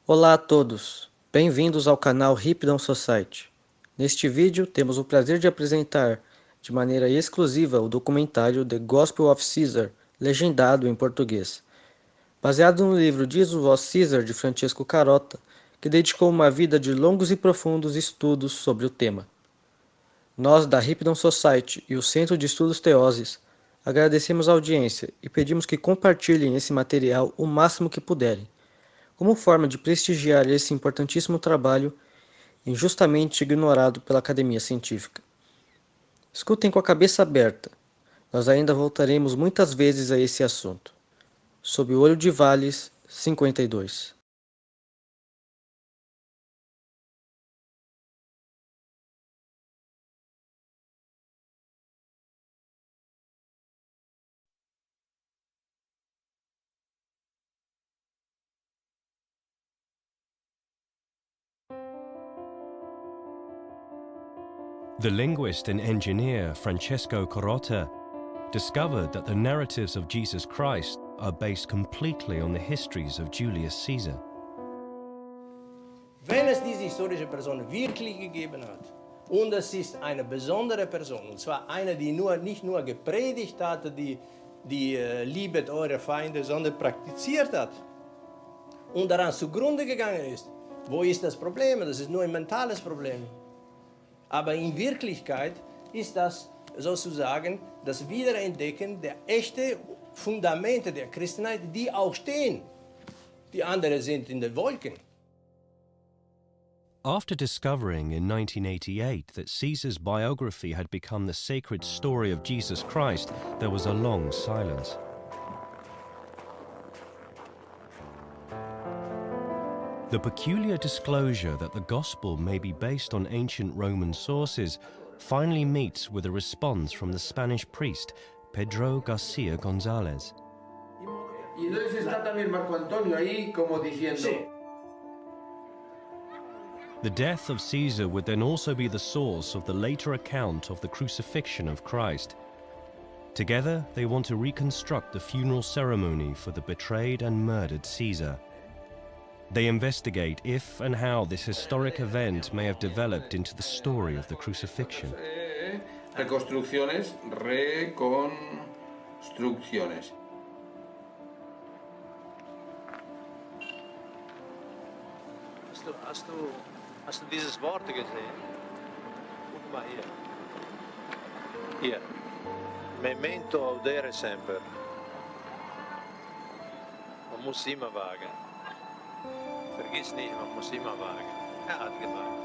Olá a todos, bem-vindos ao canal Hipdom Society. Neste vídeo temos o prazer de apresentar de maneira exclusiva o documentário The Gospel of Caesar, legendado em português, baseado no livro Diz o Vosso Caesar de Francesco Carota, que dedicou uma vida de longos e profundos estudos sobre o tema. Nós da Hipdom Society e o Centro de Estudos Teoses agradecemos a audiência e pedimos que compartilhem esse material o máximo que puderem, como forma de prestigiar esse importantíssimo trabalho injustamente ignorado pela academia científica. Escutem com a cabeça aberta, nós ainda voltaremos muitas vezes a esse assunto. Sob o olho de Vales, 52. The linguist and engineer Francesco Carota discovered that the narratives of Jesus Christ are based completely on the histories of Julius Caesar. Wenn es diese historische Person wirklich gegeben hat, und es ist eine besondere Person, und zwar eine, die nicht nur gepredigt hat, die liebet eure Feinde, sondern praktiziert hat und daran zugrunde gegangen ist, wo ist das Problem? Das ist nur ein mentales Problem. Aber in Wirklichkeit ist das sozusagen das Wiederentdecken der echten Fundamente der Christenheit, die auch stehen. Die anderen sind in den Wolken. After discovering in 1988 that Caesar's biography had become the sacred story of Jesus Christ, there was a long silence. The peculiar disclosure that the Gospel may be based on ancient Roman sources finally meets with a response from the Spanish priest Pedro García González. Y entonces está también Marco Antonio ahí como diciendo... Sí. The death of Caesar would then also be the source of the later account of the crucifixion of Christ. Together, they want to reconstruct the funeral ceremony for the betrayed and murdered Caesar. They investigate if and how this historic event may have developed into the story of the crucifixion. Reconstrucciones. Hast du dieses Wort gesehen? Guck mal hier. Hier. Memento audere semper. Man muss immer wagen. Vergiss nicht, man muss immer wagen. Er hat gewagt.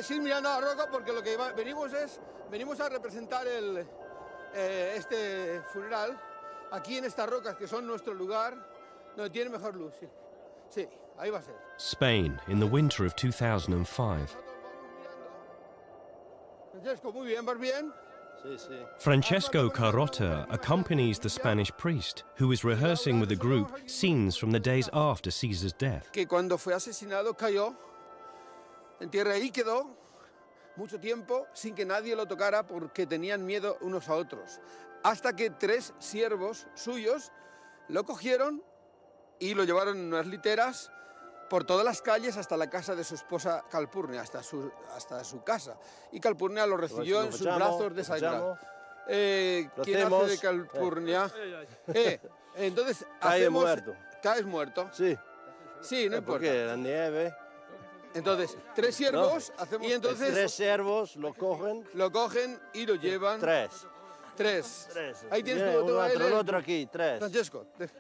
Sí, mirando a la roca, porque lo que venimos a representar este funeral aquí en estas rocas que son nuestro lugar, donde tiene mejor luz. Sí, sí, ahí va a ser. Spain, in the winter of 2005. Francesco, muy bien, ¿vas bien? Sí, sí. Francesco Carota accompanies the Spanish priest, who is rehearsing with the group scenes from the days after Caesar's death. Que cuando fue asesinado cayó en tierra y quedó mucho tiempo sin que nadie lo tocara porque tenían miedo unos a otros. Hasta que 3 siervos suyos lo cogieron y lo llevaron en unas literas por todas las calles hasta la casa de su esposa Calpurnia, hasta su casa. Y Calpurnia lo recibió en sus brazos desangrados. ¿Quién hace de Calpurnia? Entonces, ¿caes muerto? Sí. Sí, no importa. Porque la nieve. Entonces, 3 siervos hacemos... Y entonces 3 siervos lo cogen y lo llevan... 3. 3. 3. Ahí tienes tu el otro aquí, 3. Francesco. 3.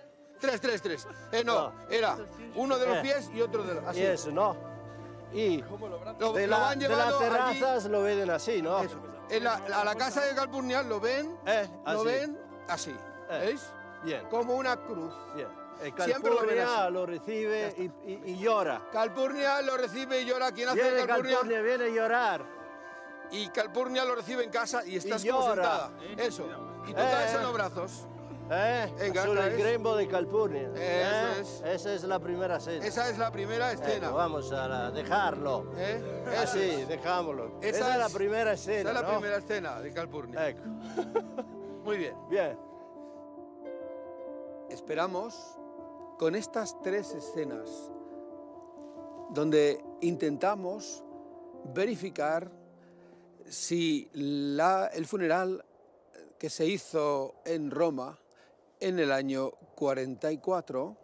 No, era uno de los pies y otro de los... Así. Y eso, ¿no? Y de las terrazas allí, lo ven así, ¿no? Eso. A la casa de Calpurnia lo ven, así. ¿Veis? Bien. como una cruz. Bien. Siempre lo verás. Calpurnia lo recibe y llora. Calpurnia lo recibe y llora. ¿Quién hace Viene Calpurnia? Calpurnia, viene a llorar. Y Calpurnia lo recibe en casa y estás Y como llora. sentada. Eso. Y tú caes en los brazos. Venga, Sobre el grembo de Calpurnia. Eso es. Esa es la primera escena. Esa es la primera escena. Vamos a dejarlo. Eso Así, es. dejámoslo. Esa Esa es la es- primera escena. Esa es la ¿no? primera escena de Calpurnia. Ecco. Muy bien. Bien. Esperamos con estas tres escenas donde intentamos verificar si el funeral que se hizo en Roma en el año 44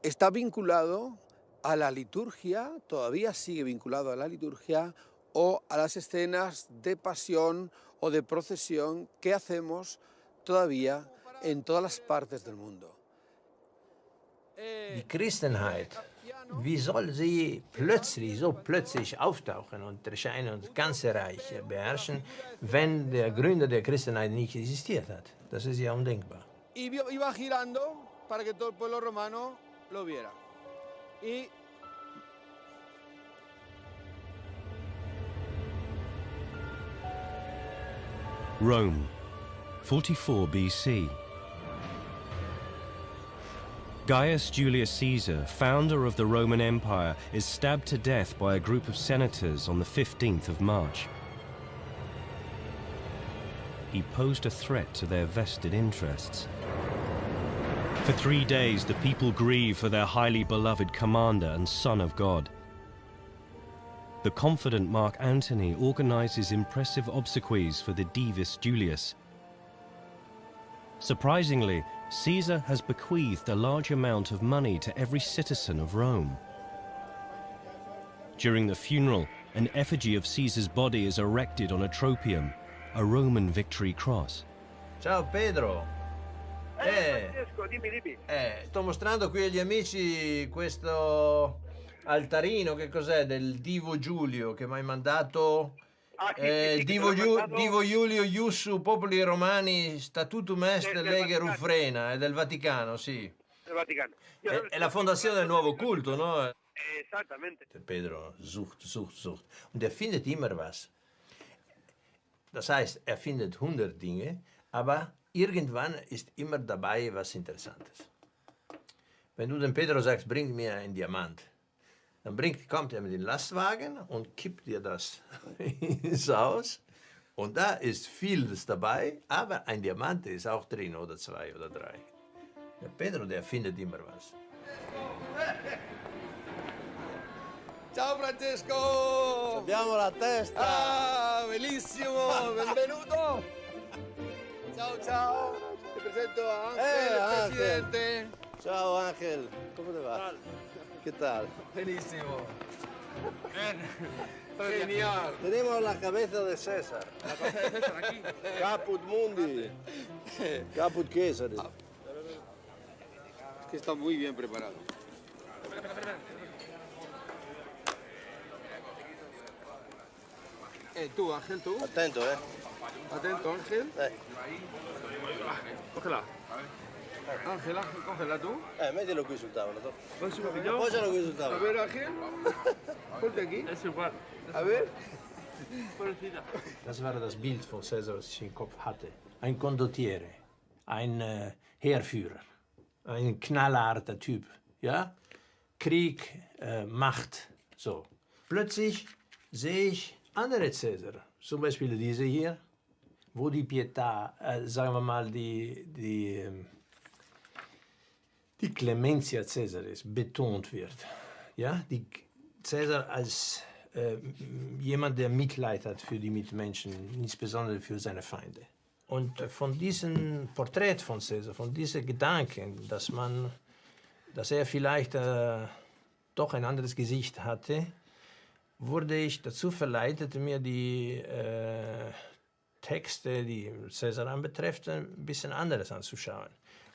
está vinculado a la liturgia, todavía sigue vinculado a la liturgia o a las escenas de pasión o de procesión que hacemos todavía en todas las partes del mundo. Die Christenheit, wie soll sie so plötzlich auftauchen und erscheinen und das ganze Reich beherrschen, wenn der Gründer der Christenheit nicht existiert hat? Das ist ja undenkbar. Iba girando para que todo el pueblo romano lo viera. Y Rome, 44 BC. Gaius Julius Caesar, founder of the Roman Empire, is stabbed to death by a group of senators on the 15th of March. He posed a threat to their vested interests. For 3 days, the people grieve for their highly beloved commander and son of God. The confident Mark Antony organizes impressive obsequies for the Divis Julius. Surprisingly, Caesar has bequeathed a large amount of money to every citizen of Rome. During the funeral, an effigy of Caesar's body is erected on a tropium, a Roman victory cross. Ciao Pedro! Francesco, dimmi. Sto mostrando qui agli amici questo altarino, che cos'è? Del Divo Giulio che mi hai mandato. Sì, Divo, te l'ho mandato. Divo Giulio Iussu Populi Romani Statutum Est Del Lege Vaticano. Rufrena, è del Vaticano, sì. Del Vaticano. È la fondazione del nuovo culto, no? Esattamente. Pedro sucht. Und er findet immer was. Das heißt, er findet 100 Dinge, aber irgendwann ist immer dabei was Interessantes. Wenn du dem Pedro sagst, bring mir einen Diamant, dann kommt er mit dem Lastwagen und kippt dir das ins Haus. Und da ist vieles dabei, aber ein Diamant ist auch drin, oder 2 oder 3. Der Pedro, der findet immer was. ciao Francesco! Abbiamo la testa. Ah, bellissimo, benvenuto. Ciao. Te presento a Ángel, el Ángel. presidente. Ciao Ángel, ¿cómo te va? ¿Qué tal? Buenísimo. Genial. Tenemos la cabeza de César. La cosa de César aquí. Caput Mundi. Caput Caesar. Es que está muy bien preparado. Tú, Ángel, tú. Attento, Atento, Ángel. Cógela. Ángel, cógela tú. Mettilo qui sul tavolo. Vas un poquito. Appoggialo qui sul A tavolo. ver, Ángel. Ponte aquí. Es igual. A ver. Das war das Bild von Caesar, was ich im Kopf hatte. Ein Condottiere, ein Heerführer, ein knallharter Typ, ja? Krieg, Macht, so. Plötzlich sehe ich andere Caesar, zum Beispiel diese hier, wo die Pietà, sagen wir mal, die Clementia Caesaris betont wird. Ja? Die Caesar als jemand, der Mitleid hat für die Mitmenschen, insbesondere für seine Feinde. Und von diesem Porträt von Caesar, von diesen Gedanken, dass er vielleicht doch ein anderes Gesicht hatte, wurde ich dazu verleitet, mir die Texte, die Caesar anbetrifft, ein bisschen anderes anzuschauen.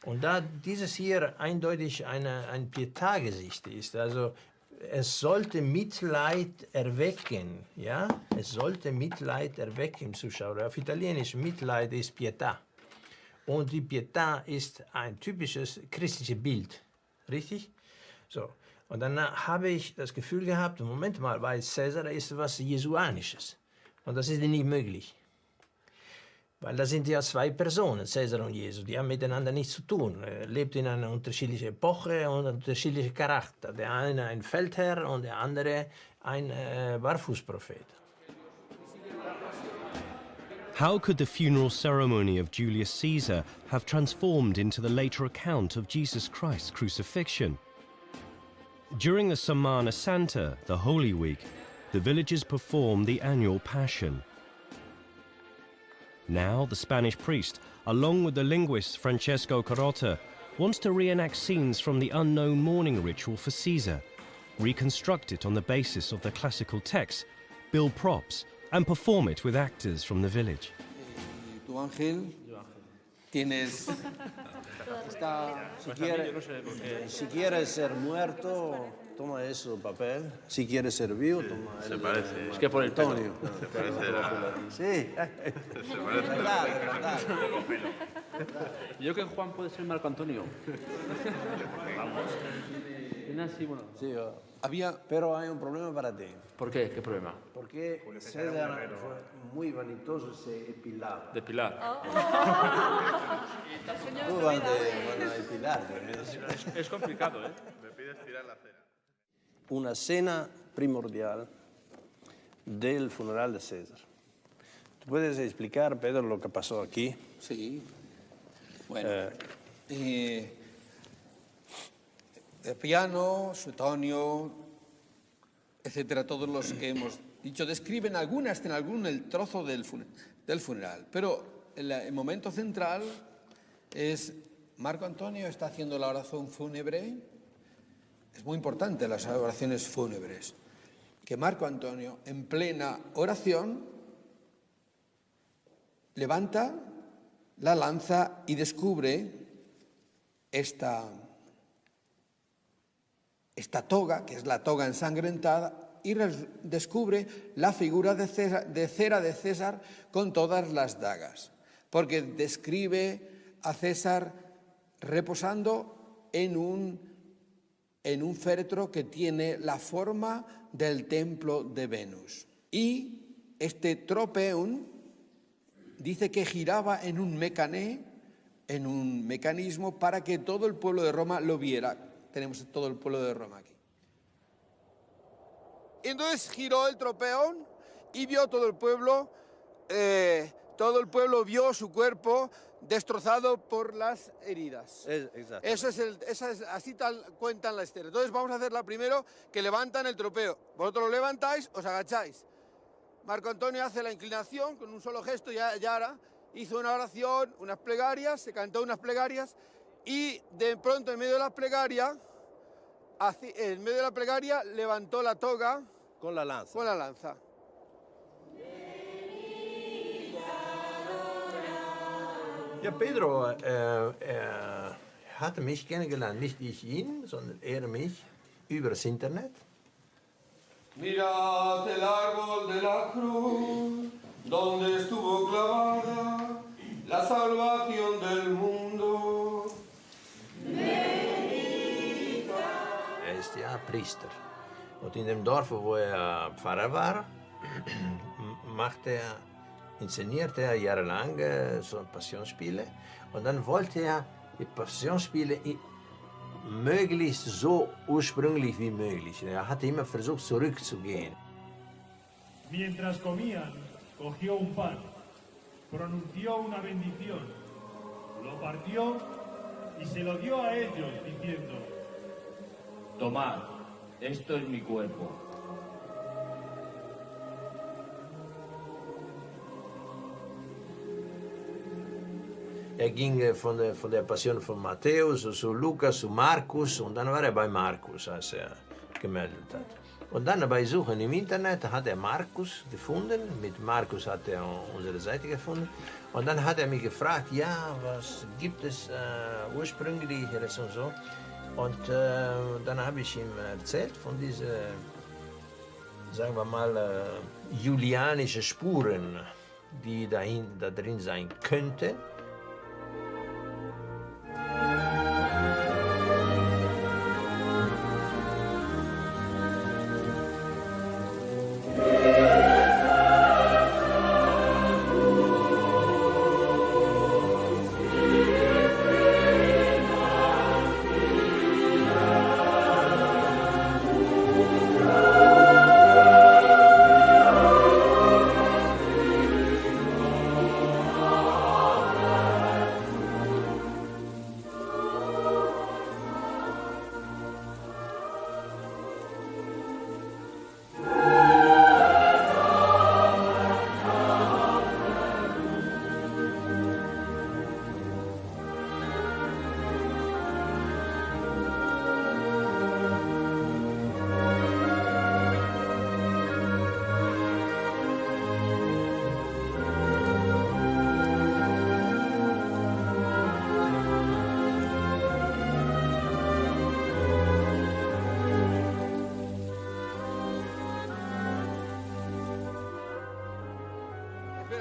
Und da dieses hier eindeutig ein Pietà-Gesicht ist, also es sollte Mitleid erwecken, ja? Es sollte Mitleid erwecken im Zuschauer. Auf Italienisch Mitleid ist Pietà. Und die Pietà ist ein typisches christliches Bild. Richtig? So. Und dann habe ich das Gefühl gehabt, Moment mal, bei Cäsar ist was Jesuanisches. Und das ist nicht möglich. Weil das sind ja zwei Personen, Cäsar und Jesus. Die haben miteinander nichts zu tun. Er lebt in einer unterschiedlichen Epoche und unterschiedlichen Charakter. Der eine ein Feldherr und der andere ein Barfußprophet. How could the funeral ceremony of Julius Caesar have transformed into the later account of Jesus Christ's crucifixion? During the Semana Santa, the Holy Week, the villagers perform the annual Passion. Now, the Spanish priest, along with the linguist Francesco Carota, wants to reenact scenes from the unknown mourning ritual for Caesar, reconstruct it on the basis of the classical text, build props, and perform it with actors from the village. Tu ángel, tienes... Si quieres ser muerto, toma eso, papel. Si quieres ser vivo, toma el parece. Es que por el Antonio. Se parece a... Sí. Se parece Verdad. Yo creo que Juan puede ser Marco Antonio. Vamos. Así, bueno. Sí, pero hay un problema para ti. ¿Por qué? ¿Qué problema? Porque César fue muy vanitoso, se epilaba. Depilar. Tú vas a epilarte. Es complicado, ¿eh? Me pides tirar la cena. Una cena primordial del funeral de César. ¿Tú puedes explicar, Pedro, lo que pasó aquí? Sí. Bueno. Piano, Suetonio, etcétera, todos los que hemos dicho, describen el trozo del funeral. Pero el momento central es Marco Antonio está haciendo la oración fúnebre. Es muy importante las oraciones fúnebres. Que Marco Antonio, en plena oración, levanta la lanza y descubre esta toga, que es la toga ensangrentada, y descubre la figura de cera de César con todas las dagas, porque describe a César reposando en un féretro que tiene la forma del templo de Venus. Y este tropeón dice que giraba en un mecanismo para que todo el pueblo de Roma lo viera. Tenemos todo el pueblo de Roma aquí. Entonces giró el tropeón y vio todo el pueblo vio su cuerpo destrozado por las heridas. Así tal cuentan la historia. Entonces vamos a hacerla primero, que levantan el tropeo. Vosotros lo levantáis, os agacháis. Marco Antonio hace la inclinación con un solo gesto, ya hizo una oración, unas plegarias, se cantó unas plegarias. Y de pronto, en medio de la plegaria, levantó la toga con la lanza. Ja, Pedro hatte mich kennengelernt, nicht ich ihn, sondern er mich über das Internet. Mirad el árbol de la cruz, donde estuvo clavada la salvación del mundo. Er ist ja Priester. Und in dem Dorf, wo er Pfarrer war, inszenierte er jahrelang so Passionsspiele. Und dann wollte er die Passionsspiele möglichst so ursprünglich wie möglich. Er hatte immer versucht, zurückzugehen. Mientras comían, cogió un pan, pronunció una bendición, lo partió y se lo dio a ellos, diciendo: tomad, esto es mi cuerpo. Er ging von der Passion von Matthäus zu Lukas zu Markus und dann war er bei Markus, als er gemeldet hat. Und dann bei Suchen im Internet hat er Markus gefunden, mit Markus hat er unsere Seite gefunden und dann hat er mich gefragt, ja, was gibt es ursprünglicheres und so. Und dann habe ich ihm erzählt von diesen, sagen wir mal, julianischen Spuren, die da drin sein könnten.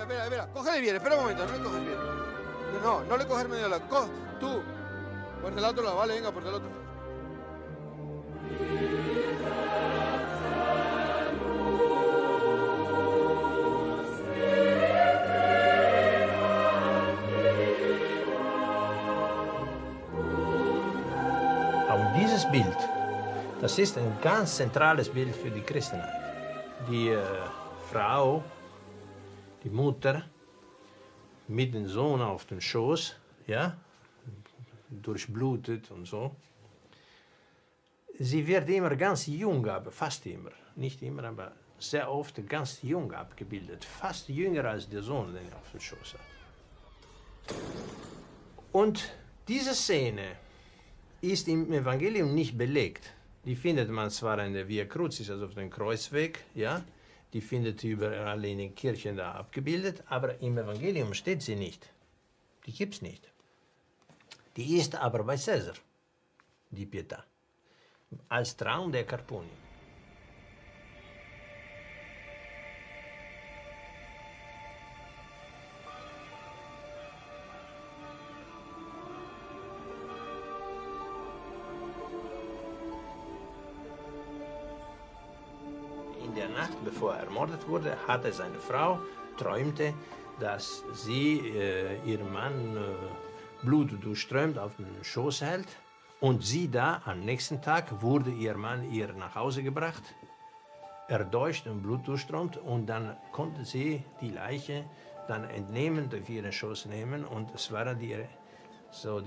espera. Cógele bien, espera un momento, no le coges bien. No, no le coges medio lado. Tú, por del otro lado, vale, venga, por del otro. Und dieses Bild, das ist ein ganz zentrales Bild für die Christenheit. Die Frau, die Mutter, mit dem Sohn auf dem Schoß, ja, durchblutet und so. Sie wird immer ganz jung, aber fast immer, nicht immer, aber sehr oft ganz jung abgebildet, fast jünger als der Sohn, den er auf dem Schoß hat. Und diese Szene ist im Evangelium nicht belegt. Die findet man zwar in der Via Crucis, also auf dem Kreuzweg, ja, die findet überall in den Kirchen da abgebildet, aber im Evangelium steht sie nicht. Die gibt's nicht. Die ist aber bei Cäsar, die Pietà, als Traum der Carponi. In der Nacht, bevor er ermordet wurde, hatte seine Frau, träumte, dass sie ihren Mann blutdurchströmt auf den Schoß hält. Und sie da, am nächsten Tag, wurde ihr Mann ihr nach Hause gebracht, erdolcht und blutdurchströmt. Und dann konnte sie die Leiche dann entnehmen, durch ihren Schoß nehmen. Und es war die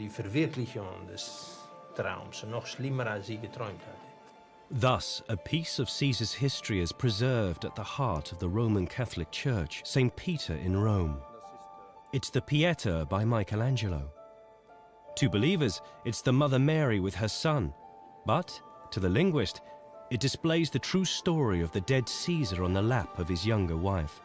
Verwirklichung des Traums, noch schlimmer, als sie geträumt hatte. Thus, a piece of Caesar's history is preserved at the heart of the Roman Catholic Church, St. Peter in Rome. It's the Pietà by Michelangelo. To believers, it's the Mother Mary with her son. But, to the linguist, it displays the true story of the dead Caesar on the lap of his younger wife.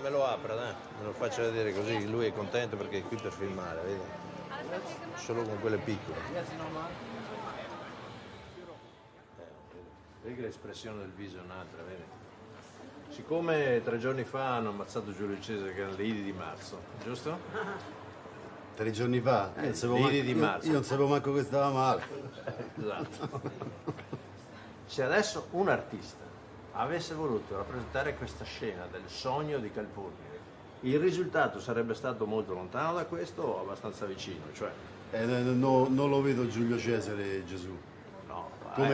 Me lo apra, me lo faccio vedere così lui è contento perché è qui per filmare, vedi? Solo con quelle piccole. Vedi l'espressione del viso è un'altra, vedi? Siccome 3 giorni fa hanno ammazzato Giulio César, che erano le Idi di marzo, giusto? 3 giorni fa? Le Idi di marzo. Io non sapevo manco che stava male. Esatto. Se adesso un artista avesse voluto rappresentare questa scena del sogno di Calpurnio, il risultato sarebbe stato molto lontano da questo o abbastanza vicino? Cioè... non lo vedo Giulio Cesare e Gesù. No,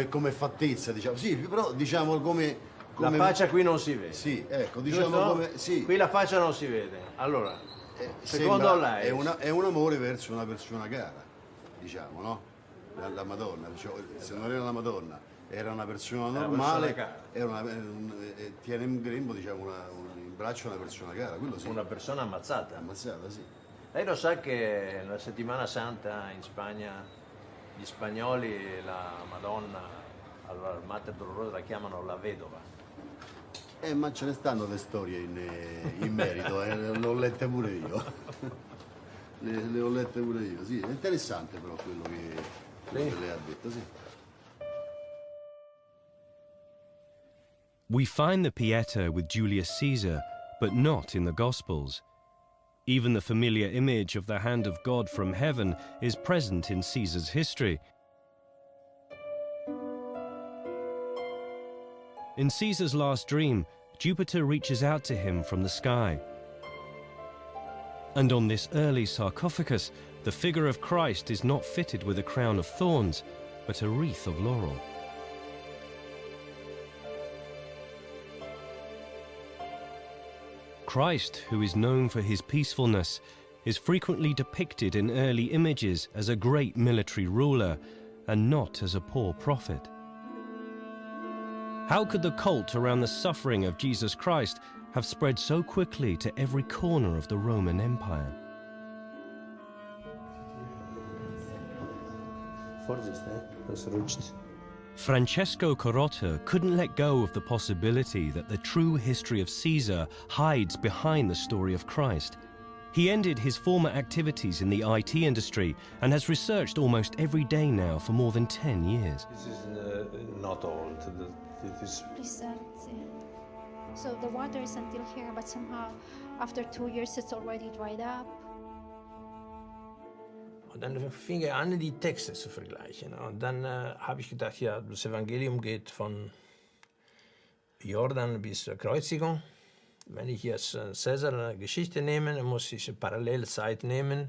come fattezza, diciamo. Sì, però diciamo come... La faccia qui non si vede. Sì, ecco, diciamo giusto? come... Sì. Qui la faccia non si vede. Allora, secondo lei... È un amore verso una persona cara, diciamo, no? La Madonna, diciamo, se non era la Madonna, era una persona normale, tiene in grembo, diciamo, in braccio una persona cara, quello sì. Una persona ammazzata. Ammazzata, sì. Lei lo sa che nella settimana santa in Spagna gli spagnoli la Madonna, allora il Mater Dolorosa la chiamano la vedova. Ma ce ne stanno le storie in merito, le ho lette pure io. le ho lette pure io, sì. È interessante però quello che lei ha detto, sì. We find the Pietà with Julius Caesar, but not in the Gospels. Even the familiar image of the hand of God from heaven is present in Caesar's history. In Caesar's last dream, Jupiter reaches out to him from the sky. And on this early sarcophagus, the figure of Christ is not fitted with a crown of thorns, but a wreath of laurel. Christ, who is known for his peacefulness, is frequently depicted in early images as a great military ruler and not as a poor prophet. How could the cult around the suffering of Jesus Christ have spread so quickly to every corner of the Roman Empire? Francesco Carota couldn't let go of the possibility that the true history of Caesar hides behind the story of Christ. He ended his former activities in the IT industry and has researched almost every day now for more than 10 years. This is not old. It is So the water is until here, but somehow after 2 years it's already dried up. Und dann fing er an, die Texte zu vergleichen. Und dann habe ich gedacht, ja, das Evangelium geht von Jordan bis zur Kreuzigung. Wenn ich jetzt Cäsar eine Geschichte nehme, dann muss ich eine Parallelzeit nehmen.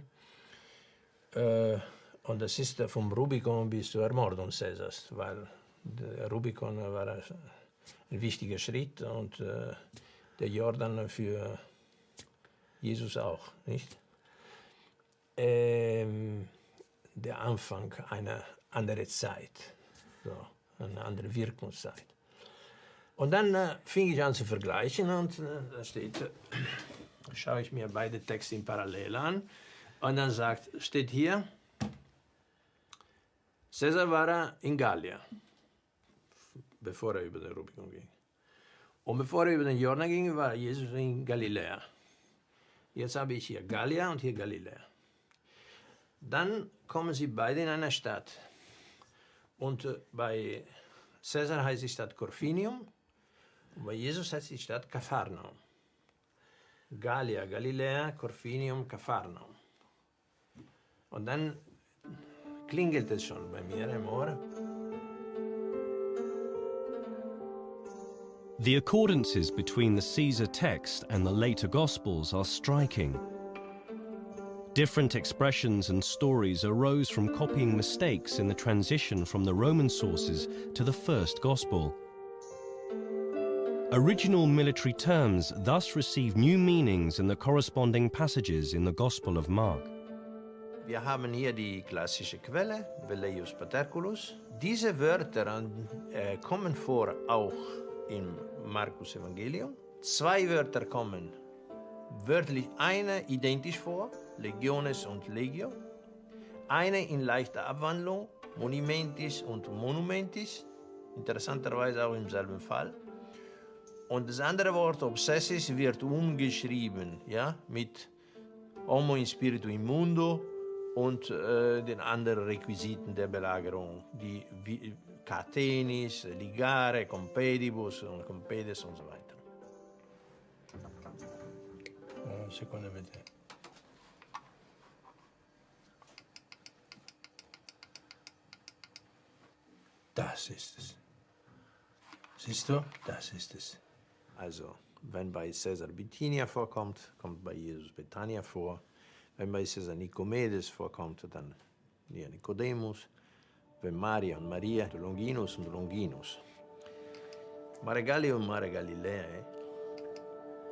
Und das ist vom Rubikon bis zur Ermordung Cäsars, weil der Rubikon war ein wichtiger Schritt und der Jordan für Jesus auch, nicht? Der Anfang einer anderen Zeit, so, eine andere Wirkungszeit. Und dann fing ich an zu vergleichen und da steht, schaue ich mir beide Texte in Parallel an und dann steht hier, Cäsar war in Gallien, bevor er über den Rubikon ging. Und bevor er über den Jordan ging, war Jesus in Galiläa. Jetzt habe ich hier Gallien und hier Galiläa. Dann kommen sie beide in eine Stadt. Und bei Cäsar heißt die Stadt Corfinium und bei Jesus heißt die Stadt Kapharnaum. Gallia, Galiläa, Corfinium, Kapharnaum. Und dann klingelt es schon bei mir im Ohr. The accordances between the Caesar text and the later Gospels are striking. Different expressions and stories arose from copying mistakes in the transition from the Roman sources to the first Gospel. Original military terms thus receive new meanings in the corresponding passages in the Gospel of Mark. Wir haben hier die klassische Quelle, Velleius Paterculus. Diese Wörter kommen vor auch im Markus Evangelium. 2 Wörter kommen wörtlich, eine identisch vor, Legiones und Legio. Eine in leichter Abwandlung, Monumentis und Monumentis, interessanterweise auch im selben Fall. Und das andere Wort, Obsessis, wird umgeschrieben, ja, mit Homo in spiritu immundo und den anderen Requisiten der Belagerung, die Catenis, Ligare, Compedibus und Compedes und so weiter. Sekunde bitte. Das ist es. Siehst du? Das ist es. Also, wenn bei Caesar Bithynia vorkommt, kommt bei Jesus Betania vor. Wenn bei Caesar Nikomedes vorkommt, dann hier Nikodemus. Wenn Maria und Maria, Longinus und Longinus. Mare Gallio und Mare Galiläae.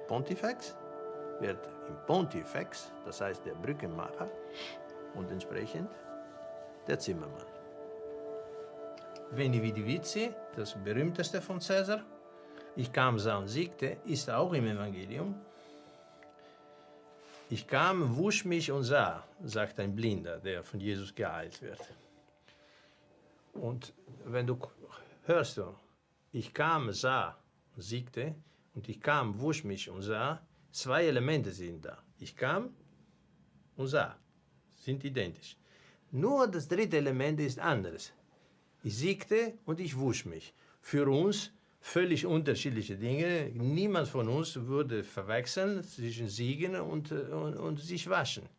Pontifex wird im Pontifex, das heißt der Brückenmacher, und entsprechend der Zimmermann. Veni vidi vici, das berühmteste von Cäsar. Ich kam, sah und siegte, ist auch im Evangelium. Ich kam, wusch mich und sah, sagt ein Blinder, der von Jesus geheilt wird. Und wenn du hörst, ich kam, sah und siegte, und ich kam, wusch mich und sah, 2 Elemente sind da. Ich kam und sah, sind identisch. Nur das 3. Element ist anderes. Ich siegte und ich wusch mich. Für uns völlig unterschiedliche Dinge. Niemand von uns würde verwechseln zwischen siegen und sich waschen.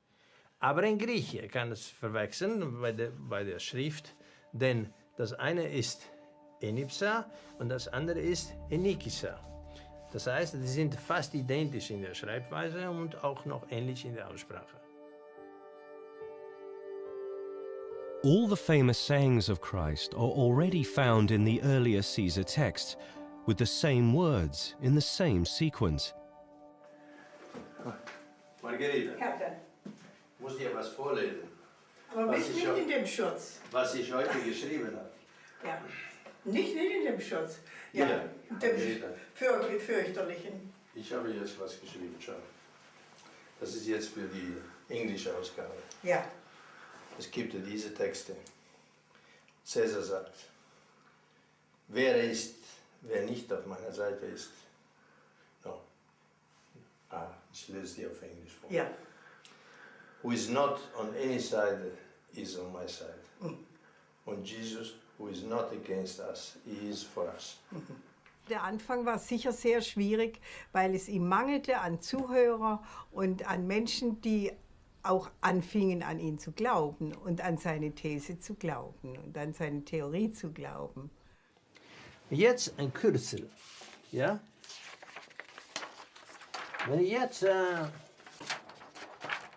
Aber ein Grieche kann es verwechseln bei der Schrift, denn das eine ist enipsa und das andere ist enikisa. Das heißt, sie sind fast identisch in der Schreibweise und auch noch ähnlich in der Aussprache. All the famous sayings of Christ are already found in the earlier Caesar text, with the same words in the same sequence. Margarita, muss dir was vorlesen. Aber nicht in dem Schutz. Was ich heute geschrieben habe. Ja, nicht in dem Schutz. Ja, Ja, dem fürchterlichen. Ich habe jetzt was geschrieben, schau. Das ist jetzt für die englische Ausgabe. Ja. Es gibt ja diese Texte. Cäsar sagt, wer nicht auf meiner Seite ist. No. Ich lese die auf Englisch vor. Ja. who is not on any side is on my side. Und Jesus, who is not against us, he is for us. Der Anfang war sicher sehr schwierig, weil es ihm mangelte an Zuhörer und an Menschen, die auch anfingen, an ihn zu glauben und an seine These zu glauben und an seine Theorie zu glauben. Jetzt ein Kürzel, ja?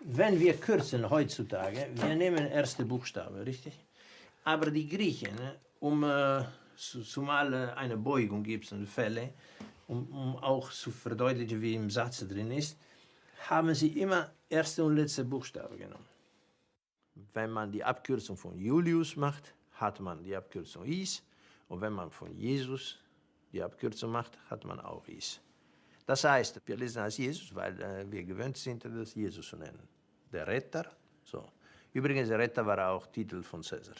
Wenn wir kürzeln heutzutage, wir nehmen erste Buchstabe, richtig? Aber die Griechen, zumal eine Beugung gibt in Fälle, um auch zu verdeutlichen, wie im Satz drin ist, haben sie immer erste und letzte Buchstabe genommen. Wenn man die Abkürzung von Julius macht, hat man die Abkürzung Is. Und wenn man von Jesus die Abkürzung macht, hat man auch Is. Das heißt, wir lesen als Jesus, weil wir gewöhnt sind, das Jesus zu nennen. Der Retter. So. Übrigens, der Retter war auch Titel von Cäsar.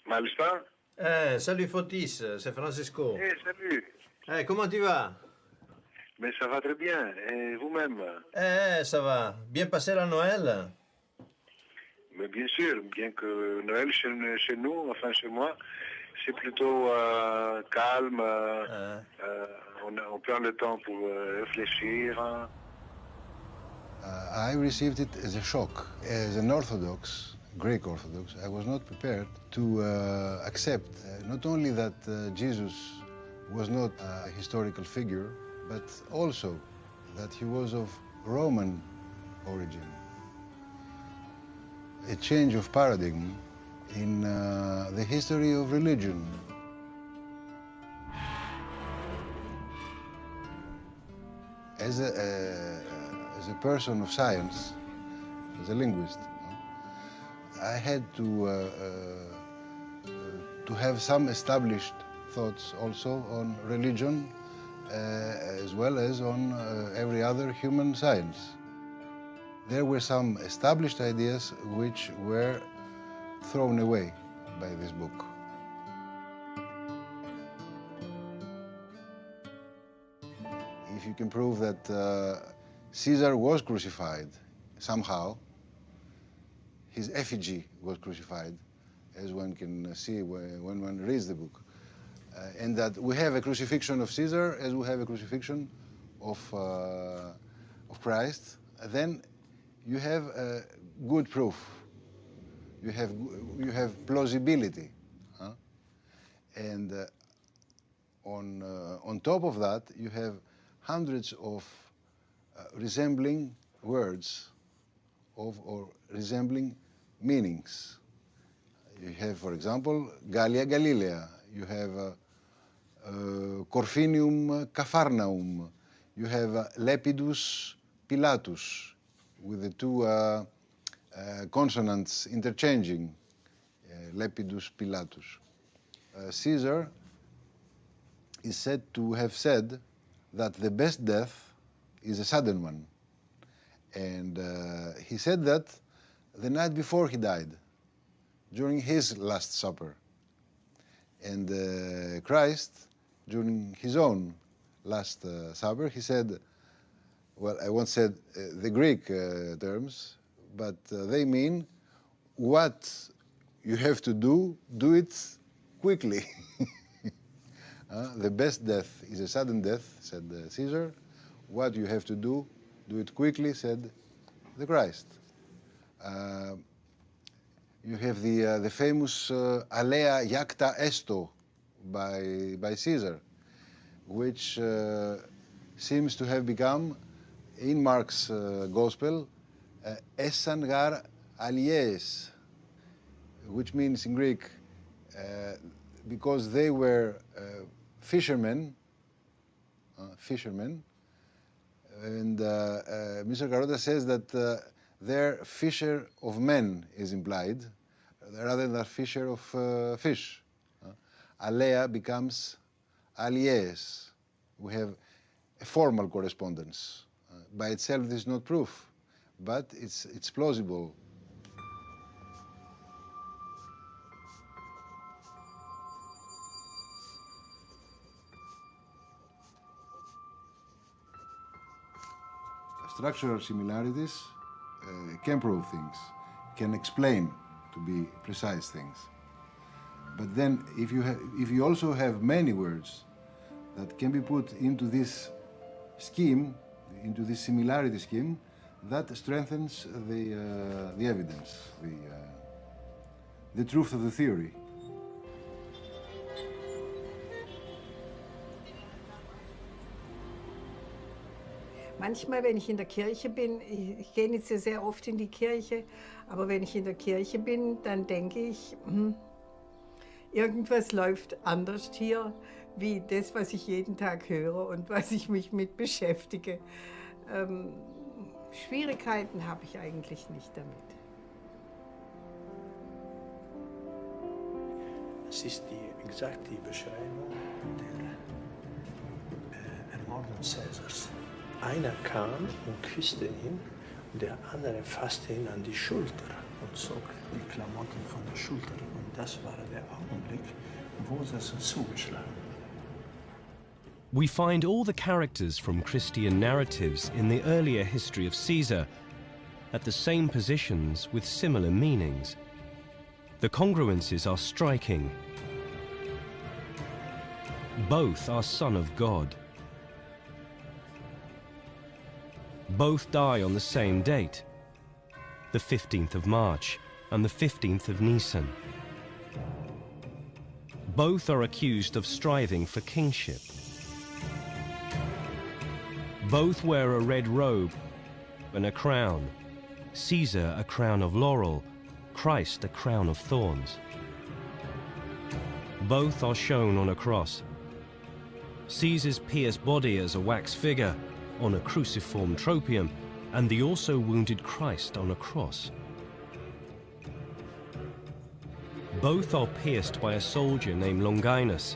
Maalestar. Salut Fotis, c'est Francisco. Salut. Comment tu vas? Mais ça va très bien. Et vous-même? Ça va. Bien passé la Noël? Mais bien sûr, bien que Noël chez nous, enfin chez moi, c'est plutôt calme. On prend le temps pour réfléchir. I received it as a shock. As an Orthodox, Greek Orthodox, I was not prepared to accept not only that Jesus was not a historical figure, but also that he was of Roman origin. A change of paradigm in the history of religion. As a person of science, as a linguist, I had to have some established thoughts also on religion, as well as on every other human science. There were some established ideas which were thrown away by this book. If you can prove that Caesar was crucified somehow, his effigy was crucified, as one can see when one reads the book, and that we have a crucifixion of Caesar as we have a crucifixion of Christ, then you have good proof. You have plausibility, and on top of that, you have hundreds of resembling words or resembling meanings. You have, for example, Gallia Galilea. You have Corfinium Capharnaum. You have Lepidus Pilatus, with the two consonants interchanging, Lepidus Pilatus. Caesar is said to have said that the best death is a sudden one. And he said that the night before he died, during his Last Supper. And Christ, during his own Last Supper, he said, well, I once said the Greek terms, but they mean what you have to do it quickly. The best death is a sudden death, said Caesar. What you have to do it quickly, said the Christ. You have the famous alea iacta esto by Caesar, which seems to have become, in Mark's Gospel, essan gar alies, which means in Greek, because they were fishermen, and Mr. Carota says that their fisher of men is implied, rather than fisher of fish. Alea becomes alies. We have a formal correspondence. By itself, this is not proof, but it's plausible. structural similarities can prove things, can explain, to be precise, things. But then, if you also have many words that can be put into this scheme, into this similarity scheme, that strengthens the evidence, the truth of the theory. Manchmal, wenn ich in der Kirche bin, ich gehe nicht so sehr oft in die Kirche, aber wenn ich in der Kirche bin, dann denke ich, irgendwas läuft anders hier, wie das, was ich jeden Tag höre und was ich mich mit beschäftige. Schwierigkeiten habe ich eigentlich nicht damit. Es ist exakt die Beschreibung der Ermordung Cäsars. Einer kam und küsste ihn und der andere fasste ihn an die Schulter und zog die Klamotten von der Schulter. Und das war der Augenblick, wo sie zugeschlagen. We find all the characters from Christian narratives in the earlier history of Caesar at the same positions with similar meanings. The congruences are striking. Both are Son of God. Both die on the same date, the 15th of March and the 15th of Nisan. Both are accused of striving for kingship. Both wear a red robe and a crown, Caesar a crown of laurel, Christ a crown of thorns. Both are shown on a cross. Caesar's pierced body as a wax figure on a cruciform tropium, and the also wounded Christ on a cross. Both are pierced by a soldier named Longinus.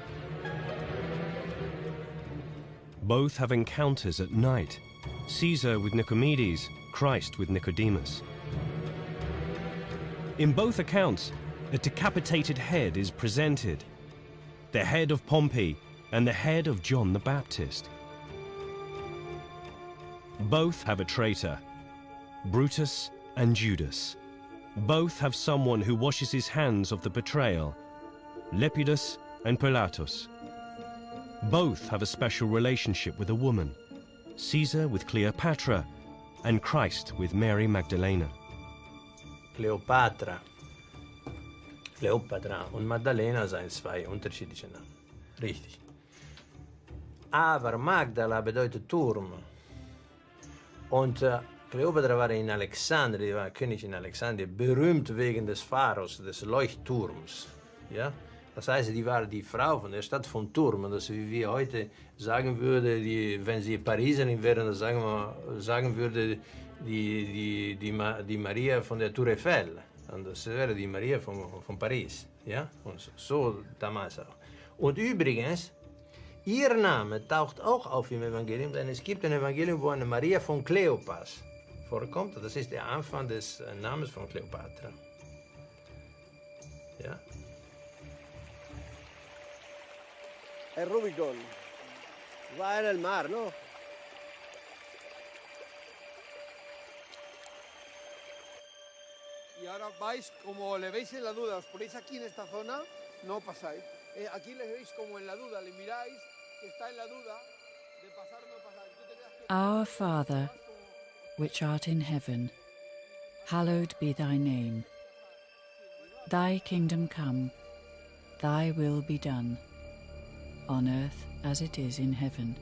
Both have encounters at night, Caesar with Nicomedes, Christ with Nicodemus. In both accounts, a decapitated head is presented, the head of Pompey and the head of John the Baptist. Both have a traitor, Brutus and Judas. Both have someone who washes his hands of the betrayal, Lepidus and Pilatus. Both have a special relationship with a woman, Caesar with Cleopatra and Christ with Mary Magdalena. Kleopatra und Magdalena sind zwei unterschiedliche Namen. Richtig. Aber Magdala bedeutet Turm. Und Kleopatra war in Alexandria, war König in Alexandria, berühmt wegen des Pharos, des Leuchtturms. Ja? Das heißt, die war die Frau von der Stadt von Turm. Und das, wie wir heute sagen würden, wenn sie Pariserin wären, sagen würde die Maria von der Tour Eiffel. Und das wäre die Maria von Paris. Ja? Und so damals auch. Und übrigens, ihr Name taucht auch auf im Evangelium, denn es gibt ein Evangelium, wo eine Maria von Kleopas vorkommt. Das ist der Anfang des Namens von Kleopatra. Ja? El Rubicon va en el mar, ¿no? Y ahora vais, como le veis en la duda, os ponéis aquí en esta zona, no pasáis. Aquí le veis como en la duda, le miráis, que está en la duda de pasar o no pasar. Our Father, which art in heaven, hallowed be thy name. Thy kingdom come, thy will be done, on earth as it is in heaven.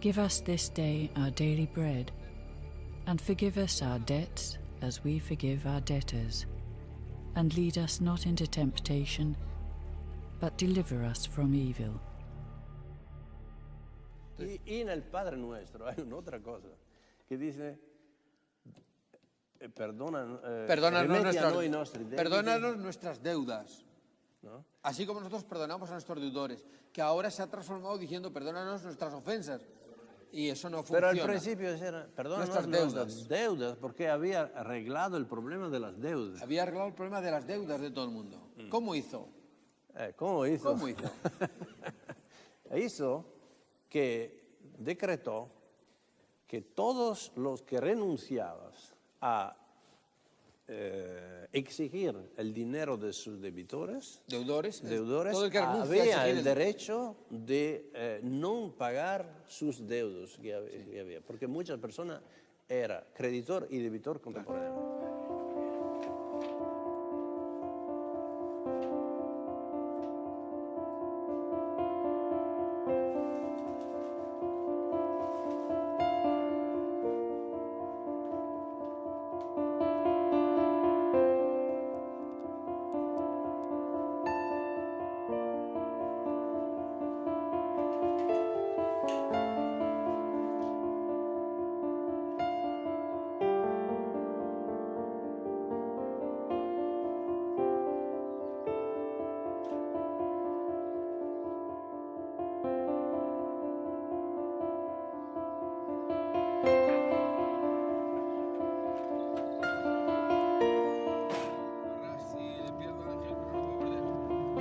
Give us this day our daily bread, and forgive us our debts as we forgive our debtors. And lead us not into temptation, but deliver us from evil. Y en el Padre Nuestro hay una otra cosa que dice, perdónanos nuestras deudas, ¿no? Así como nosotros perdonamos a nuestros deudores, que ahora se ha transformado diciendo perdónanos nuestras ofensas. Y eso no funciona. Pero al principio era, perdónanos nuestras deudas, porque había arreglado el problema de las deudas. Había arreglado el problema de las deudas de todo el mundo. ¿Cómo hizo? ¿Cómo hizo? ¿Cómo hizo? Hizo que decretó que todos los que renunciaban a exigir el dinero de sus deudores, todo el que renuncia a había exigir el derecho de no pagar sus deudos que había, porque muchas personas eran creditor y debitor contemporáneamente.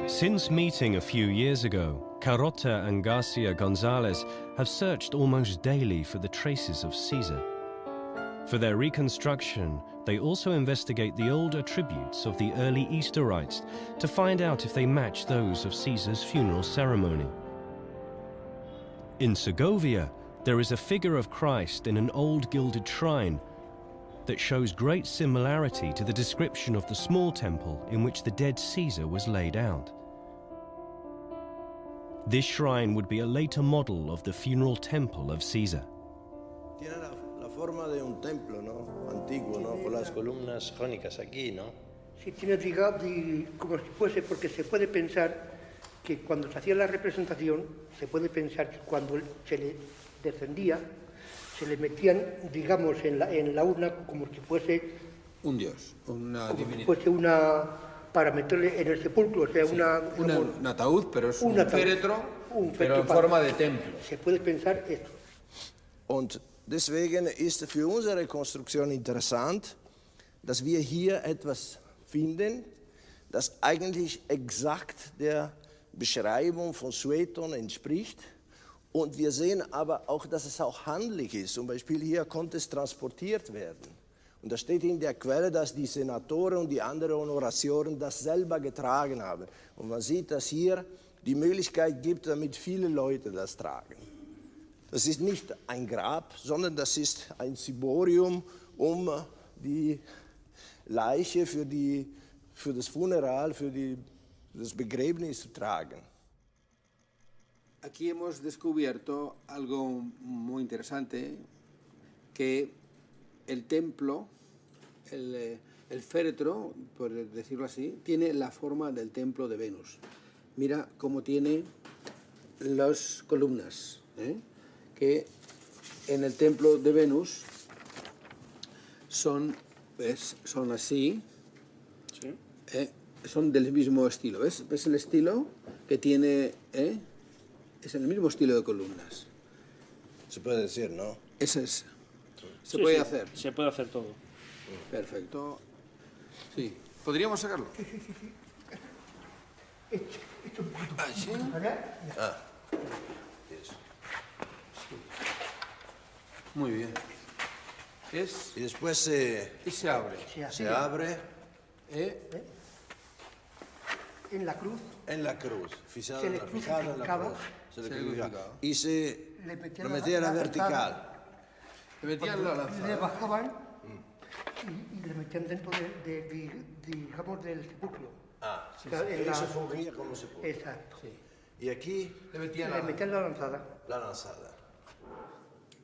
Since meeting a few years ago, Carota and Garcia Gonzalez have searched almost daily for the traces of Caesar. For their reconstruction, they also investigate the old attributes of the early Easter rites to find out if they match those of Caesar's funeral ceremony. In Segovia, there is a figure of Christ in an old gilded shrine that shows great similarity to the description of the small temple in which the dead Caesar was laid out. This shrine would be a later model of the funeral temple of Caesar. Tiene la forma de un templo, ¿no? Antiguo, ¿no? Con las columnas jónicas aquí, ¿no? Sí, tiene como si fuese, porque se puede pensar que cuando se hacía la representación, se puede pensar que cuando se le descendía, se le metían, digamos, en la urna como si fuese un dios, una como divinidad. si fuese una, para meterle en el sepulcro, o sea, Sí, un ataúd, pero es un féretro, pero en forma de templo. Se puede pensar esto. Und deswegen ist für unsere Konstruktion interessant, dass wir hier etwas finden, das eigentlich exakt der Beschreibung von Sueton entspricht. Und wir sehen aber auch, dass es auch handlich ist. Zum Beispiel hier konnte es transportiert werden. Und da steht in der Quelle, dass die Senatoren und die anderen Honoratioren das selber getragen haben. Und man sieht, dass hier die Möglichkeit gibt, damit viele Leute das tragen. Das ist nicht ein Grab, sondern das ist ein Ciborium, um die Leiche für das Funeral, für das Begräbnis zu tragen. Aquí hemos descubierto algo muy interesante, que el templo, el féretro, por decirlo así, tiene la forma del templo de Venus. Mira cómo tiene las columnas, que en el templo de Venus son así, sí. Son del mismo estilo. ¿Ves el estilo que tiene? Es el mismo estilo de columnas. Se puede decir, ¿no? Ese es. Se Sí, puede sí, hacer. Se puede hacer todo. Perfecto. Sí. ¿Podríamos sacarlo? Ah, ¿sí? Ah. Eso. Muy bien. Y después se abre. Se abre. En la cruz. En la cruz. Fijado Se le en la cruz. Se le crucificaba. Y se lo metía a la vertical. Le metían la lanzada. Le bajaban y le metían dentro digamos, del sepulcro. Ah, sí, O sea, sí. Eso fungía como sepulcro. Exacto. Sí. Y aquí le metían la lanzada. La lanzada.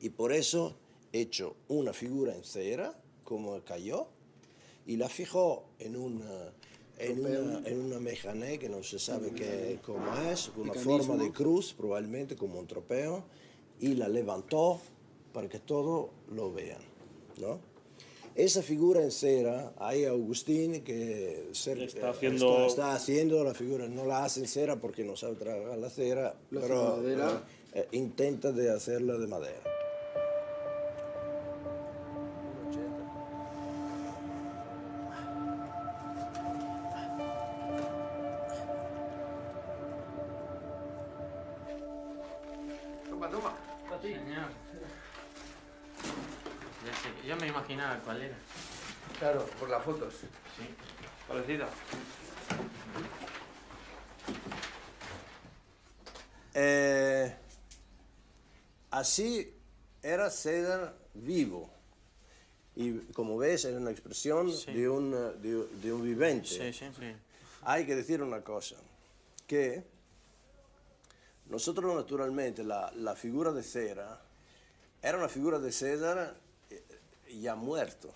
Y por eso hecho una figura en cera, como cayó, y la fijó en una mecané que no se sabe cómo es, con una forma de cruz, probablemente como un tropeo, y la levantó para que todos lo vean, ¿no? Esa figura en cera, hay Agustín que está haciendo la figura, no la hace en cera porque no sabe trabajar la cera, pero intenta de hacerla de madera. Toma. Señor. Ya sé, yo me imaginaba cuál era. Claro, por las fotos. Sí, parecido. Así era César vivo. Y como ves, es una expresión de un vivente. Sí, sí, sí. Hay que decir una cosa, que nosotros naturalmente la figura de cera era una figura de César ya muerto.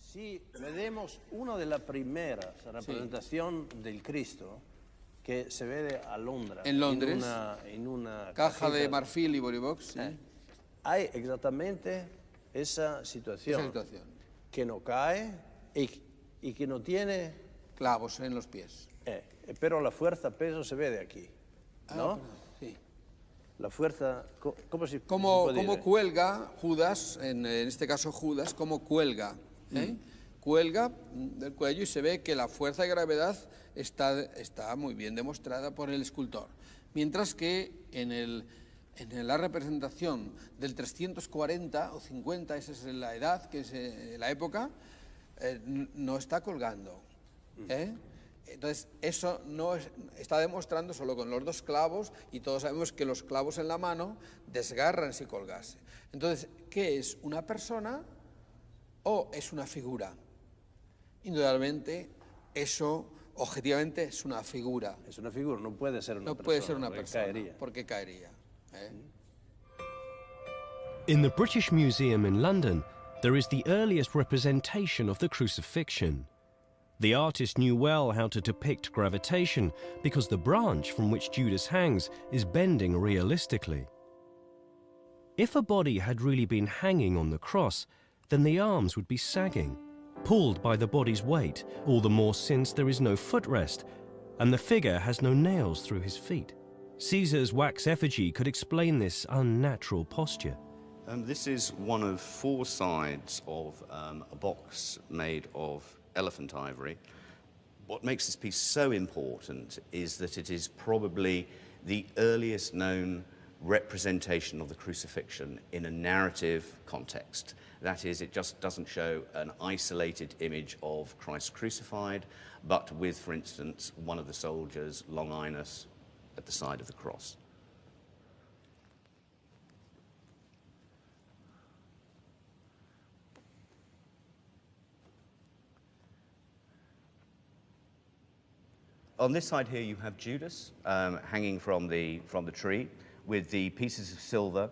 Si vemos una de las primeras representaciones del Cristo, que se ve a Londres. En Londres. En una caja de marfil y boribox. Sí. Hay exactamente esa situación. Que no cae y que no tiene clavos en los pies. Pero la fuerza, peso se ve de aquí, ¿no? Sí. La fuerza, ¿cómo se Como cuelga Judas, en este caso Judas, como cuelga. Cuelga del cuello y se ve que la fuerza de gravedad está muy bien demostrada por el escultor. Mientras que en la representación del 340 o 50, esa es la edad, que es la época, no está colgando. Entonces, eso no está demostrando solo con los dos clavos, y todos sabemos que los clavos en la mano desgarran si colgase. Entonces, ¿qué es? ¿Una persona o es una figura? Indudablemente, eso objetivamente es una figura. Es una figura, no puede ser una persona. No puede ser una persona, porque caería. In the British Museum in London, there is the earliest representation of the crucifixion. The artist knew well how to depict gravitation because the branch from which Judas hangs is bending realistically. If a body had really been hanging on the cross, then the arms would be sagging, pulled by the body's weight, all the more since there is no footrest, and the figure has no nails through his feet. Caesar's wax effigy could explain this unnatural posture. This is one of four sides of a box made of elephant ivory. What makes this piece so important is that it is probably the earliest known representation of the crucifixion in a narrative context. That is, it just doesn't show an isolated image of Christ crucified, but with, for instance, one of the soldiers, Longinus, at the side of the cross. On this side here, you have Judas hanging from the tree with the pieces of silver.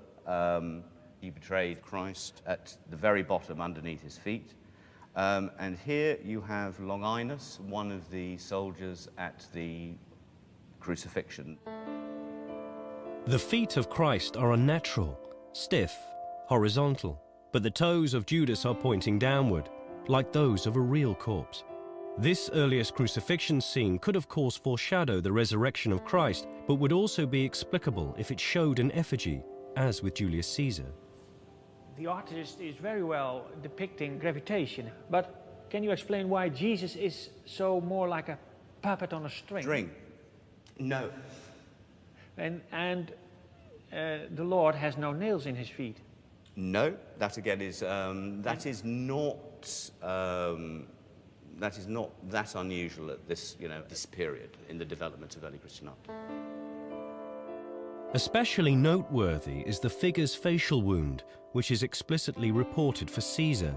He betrayed Christ at the very bottom underneath his feet. And here you have Longinus, one of the soldiers at the crucifixion. The feet of Christ are unnatural, stiff, horizontal, but the toes of Judas are pointing downward, like those of a real corpse. This earliest crucifixion scene could of course foreshadow the resurrection of Christ, but would also be explicable if it showed an effigy, as with Julius Caesar. The artist is very well depicting gravitation, but can you explain why Jesus is so more like a puppet on a string? String? No. And the Lord has no nails in his feet? No, that again is, that is not that unusual at this, this period in the development of early Christian art. Especially noteworthy is the figure's facial wound, which is explicitly reported for Caesar.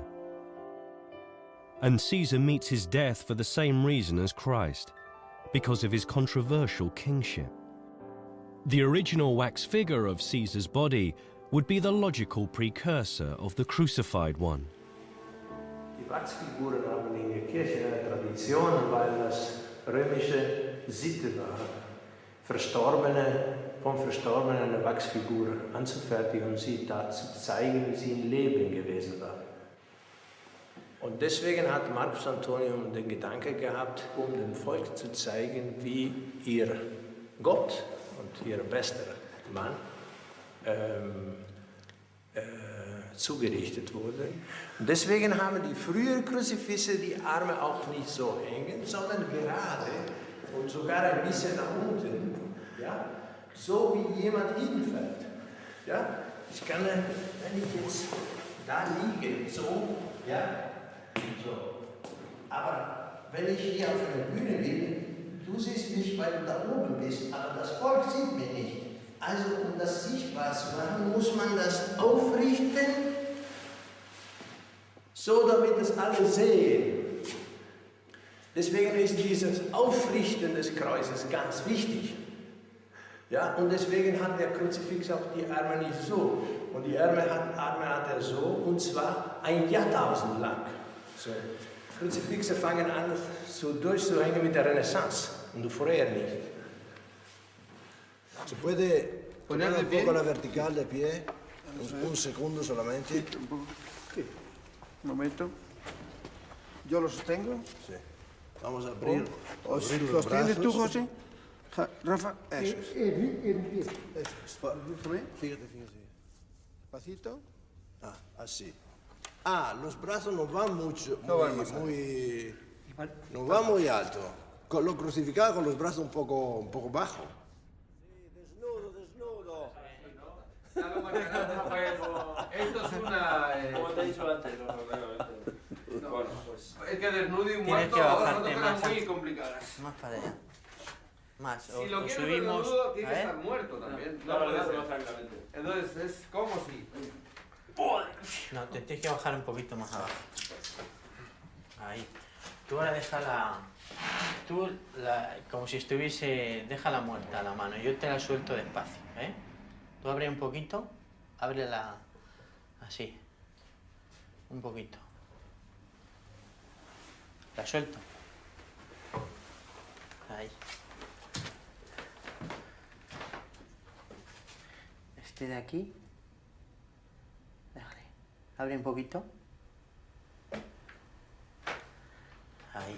And Caesar meets his death for the same reason as Christ, because of his controversial kingship. The original wax figure of Caesar's body would be the logical precursor of the crucified one. Die Wachsfiguren haben in der Kirche eine Tradition, weil das römische Sitte war, vom Verstorbenen eine Wachsfigur anzufertigen und sie da zu zeigen, wie sie im Leben gewesen war. Und deswegen hat Marcus Antonius den Gedanke gehabt, dem Volk zu zeigen, wie ihr Gott und ihr bester Mann zugerichtet wurde. Und deswegen haben die früheren Kruzifisse die Arme auch nicht so hängen, sondern gerade und sogar ein bisschen nach unten, ja, so wie jemand hinfällt. Ja? Ich kann, wenn ich jetzt da liege, so, ja, so. Aber wenn ich hier auf einer Bühne bin, du siehst mich, weil du da oben bist, aber das Volk sieht mich nicht. Also, um das sichtbar zu machen, muss man das aufrichten, so damit es alle sehen. Deswegen ist dieses Aufrichten des Kreuzes ganz wichtig. Ja, und deswegen hat der Kruzifix auch die Arme nicht so. Und die Arme hat er so, und zwar ein Jahrtausend lang. So. Kruzifixe fangen an, so durchzuhängen mit der Renaissance, und vorher nicht. ¿Se puede poner un poco la vertical de pie? Un segundo solamente. Sí. Un momento. ¿Yo lo sostengo? Sí. Vamos a abrir, ¿Os abrir los sostienes tú, brazos. José? Rafa, eso es. Eso es. Fíjate, fíjate. Despacito. Ah, así. Ah, los brazos no van mucho, No van más no van muy alto. Con lo crucificado con los brazos un poco bajo. Esto es una... Como te he dicho antes, bueno, pues... Es que desnudo y Tienes muerto que son bajarte cosas más, muy complicadas. más para allá. Más, Si o lo quieres ver subimos... desnudo, tiene a que ver. estar muerto también. No, No no, puede no, ser. exactamente. Entonces es como si... No, te tienes que bajar un poquito más abajo. Ahí. Tú ahora deja como si estuviese... Déjala muerta la mano. Yo te la suelto despacio, ¿eh? Tú abre un poquito. Ábrela así. Un poquito. La suelto. Ahí. Este de aquí. Déjale. Abre un poquito. Ahí.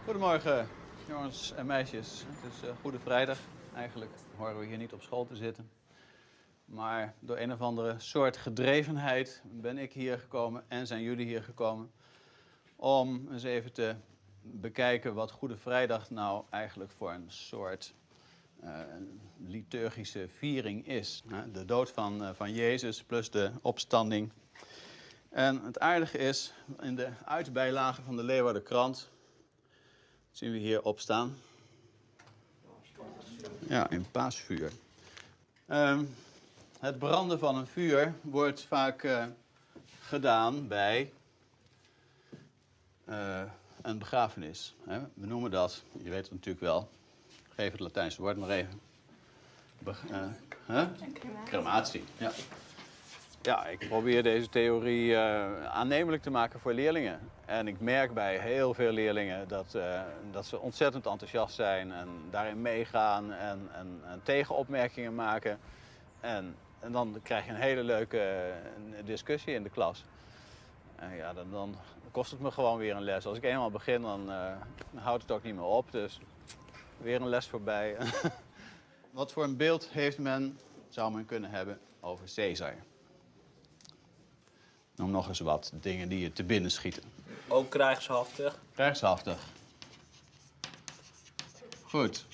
Goedemorgen, jongens en meisjes. Het is Goede Vrijdag. Eigenlijk horen we hier niet op school te zitten. Maar door een of andere soort gedrevenheid ben ik hier gekomen en zijn jullie hier gekomen om eens even te bekijken wat Goede Vrijdag nou eigenlijk voor een soort liturgische viering is. De dood van Jezus plus de opstanding. En het aardige is, in de uitbijlage van de Leeuwardenkrant zien we hier opstaan. Ja, in paasvuur. Het branden van een vuur wordt vaak gedaan bij een begrafenis. We noemen dat, je weet het natuurlijk wel, geef het Latijnse woord maar even. Crematie. Ja. Ja, ik probeer deze theorie aannemelijk te maken voor leerlingen. En ik merk bij heel veel leerlingen dat ze ontzettend enthousiast zijn en daarin meegaan en tegenopmerkingen maken. En dan krijg je een hele leuke discussie in de klas. En ja, dan kost het me gewoon weer een les. Als ik eenmaal begin, dan houdt het ook niet meer op. Dus weer een les voorbij. Wat voor een beeld zou men kunnen hebben over Caesar? Noem nog eens wat dingen die je te binnen schieten. Ook krijgshaftig. Krijgshaftig. Goed.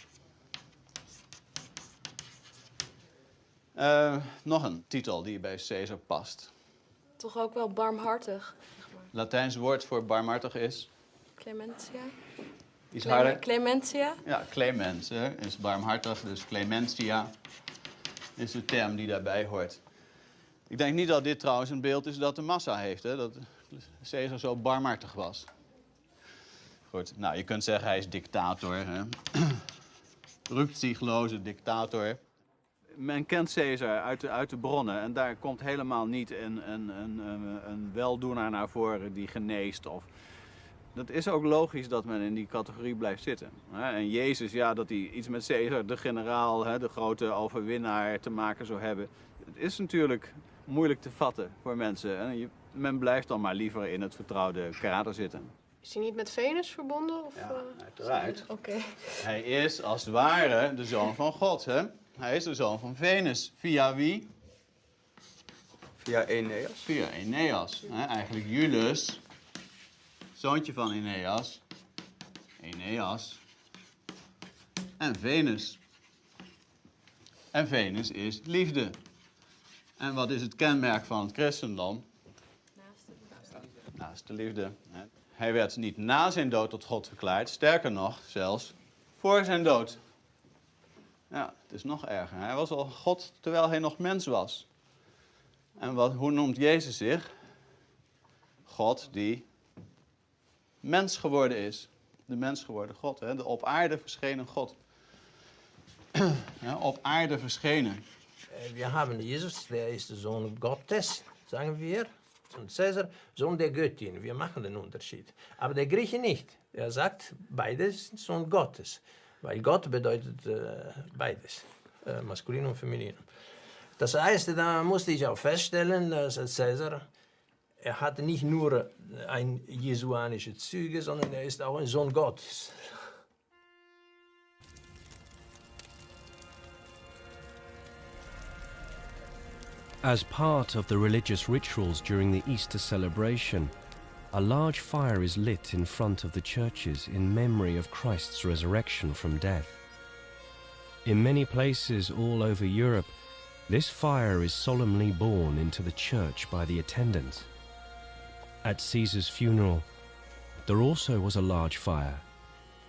Nog een titel die bij Caesar past. Toch ook wel barmhartig. Latijns woord voor barmhartig is? Clementia. Iets harder? Clementia. Ja, clemens is barmhartig, dus clementia is de term die daarbij hoort. Ik denk niet dat dit trouwens een beeld is dat de massa heeft, hè? Dat Caesar zo barmhartig was. Goed, nou, je kunt zeggen hij is dictator, hè? Rücksichtloze dictator. Men kent Caesar uit de bronnen en daar komt helemaal niet een weldoener naar voren die geneest. Dat is ook logisch dat men in die categorie blijft zitten. En Jezus, ja, dat hij iets met Caesar, de generaal, de grote overwinnaar, te maken zou hebben. Het is natuurlijk moeilijk te vatten voor mensen. Men blijft dan maar liever in het vertrouwde kader zitten. Is hij niet met Venus verbonden? Of, Ja, uiteraard. Oké. Hij is als het ware de zoon van God. Hè? Hij is de zoon van Venus. Via wie? Via Eneas. Via Eneas. Hè? Eigenlijk Julius, zoontje van Eneas. Eneas. En Venus. En Venus is liefde. En wat is het kenmerk van het christendom? Naast de liefde. Hij werd niet na zijn dood tot God verklaard. Sterker nog, zelfs voor zijn dood. Ja, het is nog erger. Hij was al God terwijl hij nog mens was. En hoe noemt Jezus zich? God die mens geworden is. De mens geworden God. Hè? De op aarde verschenen God. Ja, op aarde verschenen. Wir haben Jesus, der ist der Sohn Gottes, sagen wir. Und Cäsar, Sohn der Göttin. Wir machen den Unterschied. Aber der Grieche nicht. Er sagt, beides sind Sohn Gottes. Weil Gott bedeutet beides. Maskulin und Feminin. Das heißt, da musste ich auch feststellen, dass Cäsar, er hatte nicht nur ein jesuanische Züge, sondern er ist auch ein Sohn Gottes. As part of the religious rituals during the Easter celebration, a large fire is lit in front of the churches in memory of Christ's resurrection from death. In many places all over Europe, this fire is solemnly borne into the church by the attendants. At Caesar's funeral, there also was a large fire.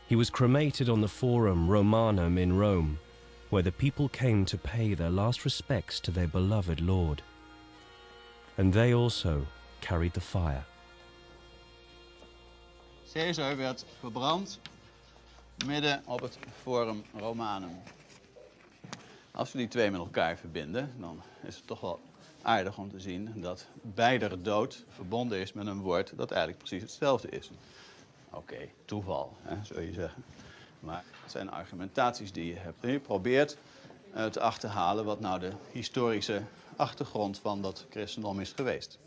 He was cremated on the Forum Romanum in Rome, where the people came to pay their last respects to their beloved Lord. And they also carried the fire. Caesar werd verbrand midden op het Forum Romanum. Als we die twee met elkaar verbinden, dan is het toch wel aardig om te zien dat beider dood verbonden is met een woord dat eigenlijk precies hetzelfde is. Oké, toeval, hè, zou je zeggen. Maar het zijn argumentaties die je hebt. En je probeert te achterhalen wat nou de historische achtergrond van dat christendom is geweest.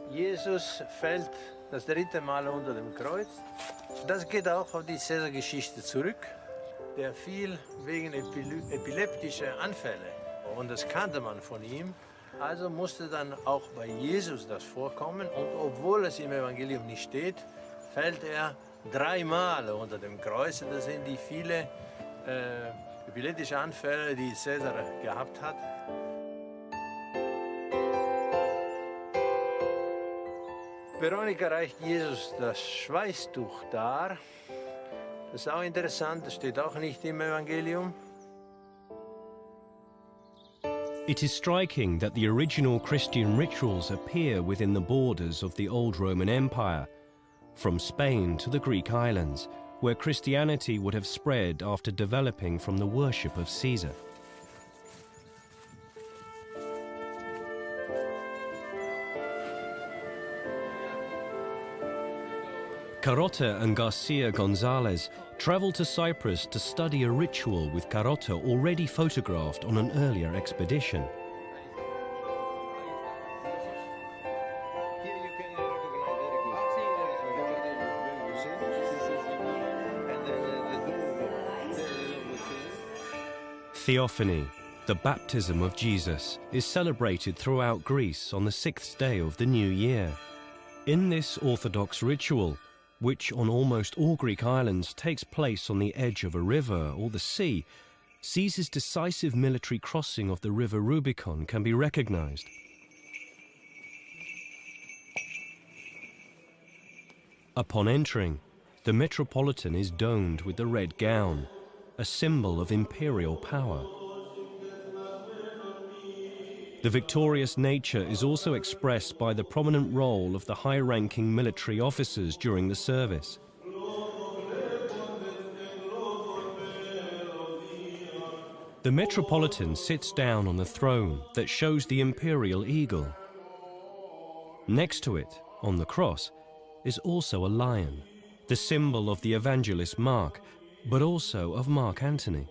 Jesus fällt das dritte Mal unter dem Kreuz. Das geht auch auf die Cäsar-Geschichte zurück. Der fiel wegen epileptischer Anfälle und das kannte man von ihm. Also musste dann auch bei Jesus das vorkommen und obwohl es im Evangelium nicht steht, fällt er 3 Mal unter dem Kreuz. Das sind die vielen epileptische Anfälle, die Cäsar gehabt hat. Veronika reicht Jesus das Schweißtuch dar. Das ist auch interessant, das steht auch nicht im Evangelium. It is striking that the original Christian rituals appear within the borders of the old Roman Empire, from Spain to the Greek islands, where Christianity would have spread after developing from the worship of Caesar. Carota and Garcia Gonzalez traveled to Cyprus to study a ritual with Carota already photographed on an earlier expedition. Theophany, the baptism of Jesus, is celebrated throughout Greece on the 6th day of the new year. In this Orthodox ritual, which on almost all Greek islands takes place on the edge of a river or the sea, Caesar's decisive military crossing of the river Rubicon can be recognized. Upon entering, the Metropolitan is domed with the red gown, a symbol of imperial power. The victorious nature is also expressed by the prominent role of the high-ranking military officers during the service. The Metropolitan sits down on the throne that shows the imperial eagle. Next to it, on the cross, is also a lion, the symbol of the evangelist Mark, but also of Mark Antony.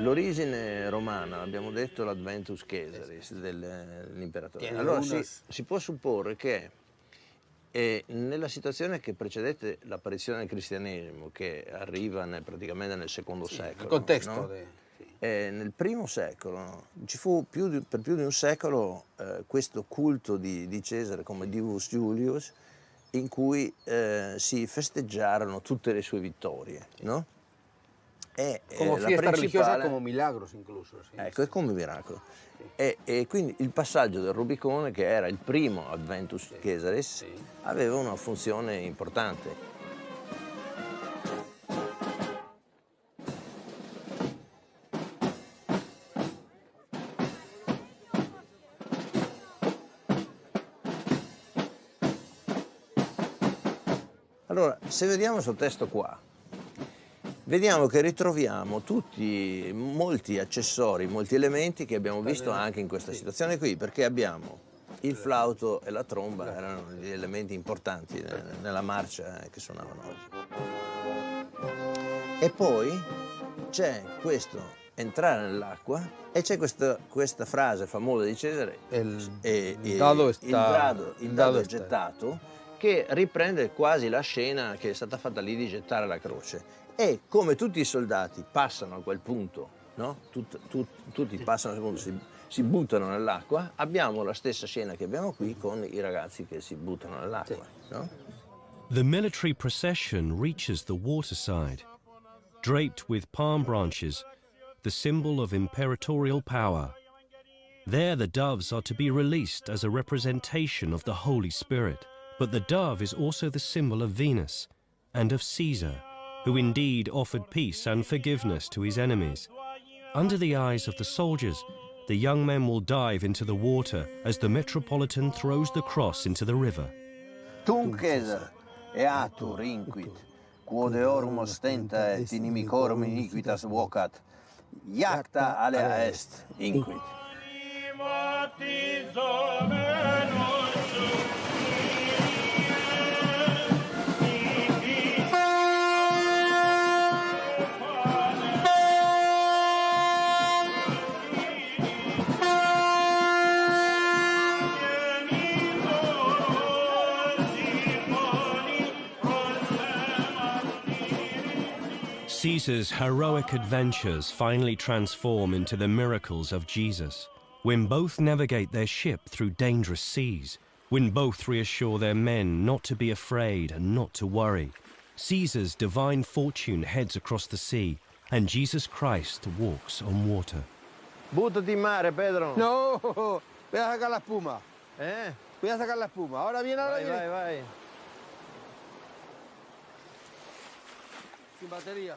L'origine romana, abbiamo detto l'Adventus Caesaris dell'imperatore. Allora si può supporre che nella situazione che precedette l'apparizione del cristianesimo, che arriva praticamente nel secondo secolo, il contesto, no? Nel primo secolo ci fu per più di un secolo questo culto di Cesare come Divus Julius, in cui si festeggiarono tutte le sue vittorie, no? Come fiesta religiosa, come milagros incluso. Sì. Ecco, è come miracolo. Sì. E quindi il passaggio del Rubicone, che era il primo Adventus Caesaris, aveva una funzione importante. Allora, se vediamo questo testo qua, vediamo che ritroviamo molti accessori, molti elementi che abbiamo visto anche in questa situazione qui, perché abbiamo il flauto e la tromba, erano gli elementi importanti nella marcia che suonavano oggi. E poi c'è questo entrare nell'acqua e c'è questa frase famosa di Cesare, il dado è gettato, che riprende quasi la scena che è stata fatta lì di gettare la croce. E come tutti i soldati passano a quel punto, no? Tutti passano a quel punto, si buttano nell'acqua, abbiamo la stessa scena che abbiamo qui con i ragazzi che si buttano nell'acqua, no? The military procession reaches the waterside. Draped with palm branches, the symbol of imperatorial power. There the doves are to be released as a representation of the Holy Spirit. But the dove is also the symbol of Venus and of Caesar, who indeed offered peace and forgiveness to his enemies. Under the eyes of the soldiers, the young men will dive into the water as the metropolitan throws the cross into the river. Tunc Caesar, eatur inquit, quod eorum ostenta et inimicorum iniquitas vocat, iacta alea est inquit. Caesar's heroic adventures finally transform into the miracles of Jesus, when both navigate their ship through dangerous seas, when both reassure their men not to be afraid and not to worry. Caesar's divine fortune heads across the sea, and Jesus Christ walks on water. Buttati in mare, Pedro. No, voy a sacar la espuma. Voy a sacar la espuma. Ahora viene, Vai. Sin batteria.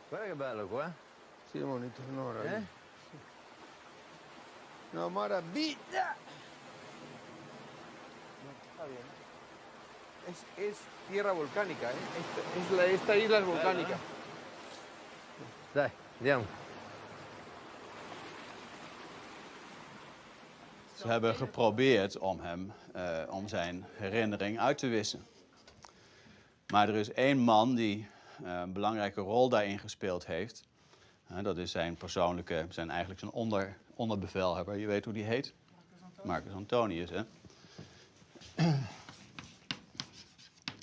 Guarda che bello qua. Sì, bonito. No, no, maravilla. Está bien. Es tierra volcánica, ¿eh? Esta isla es volcánica. Dai, andiamo. Ze hebben geprobeerd om zijn herinnering uit te wissen. Maar er is één man die een belangrijke rol daarin gespeeld heeft. Dat is zijn onderbevelhebber. Je weet hoe die heet? Marcus Antonius, hè?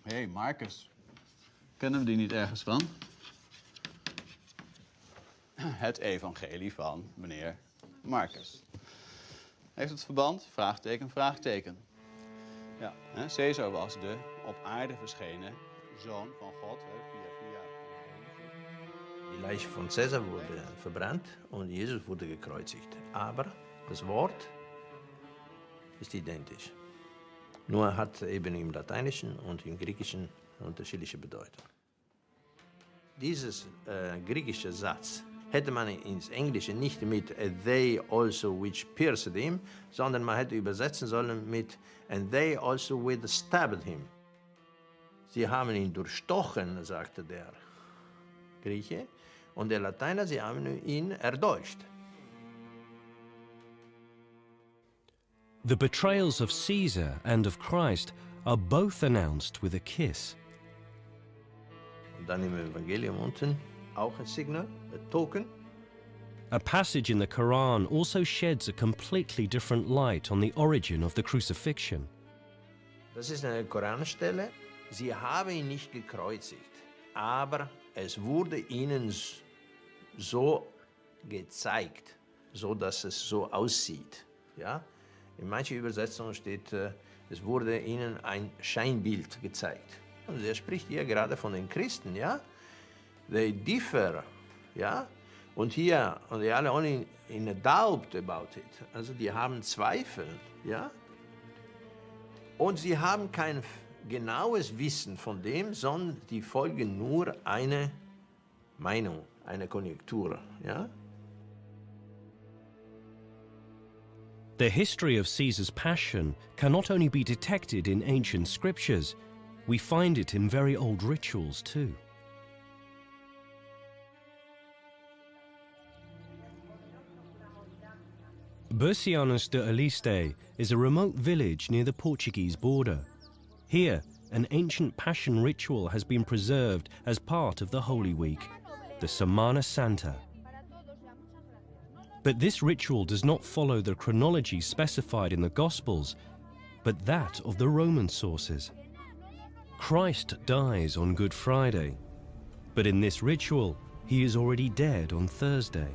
Hé, Marcus. Kennen we die niet ergens van? Het evangelie van meneer Marcus. Heeft het verband? Vraagteken, vraagteken. Ja, hè? Caesar was de op aarde verschenen Zoon van God. Via. Die Leiche von Caesar wurde verbrannt und Jesus wurde gekreuzigt. Aber das Wort ist identisch. Nur hat eben im Lateinischen und im Griechischen unterschiedliche Bedeutung. Dieses griechische Satz hätte man ins Englische nicht mit they also which pierced him, sondern man hätte übersetzen sollen mit and they also which stabbed him. Sie haben ihn durchstochen, sagte der Grieche, und der Lateiner, sie haben ihn erdolcht. The betrayals of Caesar and of Christ are both announced with a kiss. Und dann im Evangelium unten auch ein Signal, ein Token. A passage in the Quran also sheds a completely different light on the origin of the crucifixion. Das ist eine Koranstelle. Sie haben ihn nicht gekreuzigt, aber es wurde ihnen so gezeigt, so dass es so aussieht. Ja? In manchen Übersetzungen steht, es wurde ihnen ein Scheinbild gezeigt. Und er spricht hier gerade von den Christen, ja? They differ, ja? Und hier, und they are only in a doubt about it. Also die haben Zweifel, ja? Und sie haben kein genaues Wissen von dem, sondern die folgen nur eine Meinung, eine Konjunktur, ja? The history of Caesar's passion can not only be detected in ancient scriptures, we find it in very old rituals too. Bercianus de Aliste is a remote village near the Portuguese border. Here, an ancient passion ritual has been preserved as part of the Holy Week, the Semana Santa. But this ritual does not follow the chronology specified in the Gospels, but that of the Roman sources. Christ dies on Good Friday, but in this ritual, he is already dead on Thursday.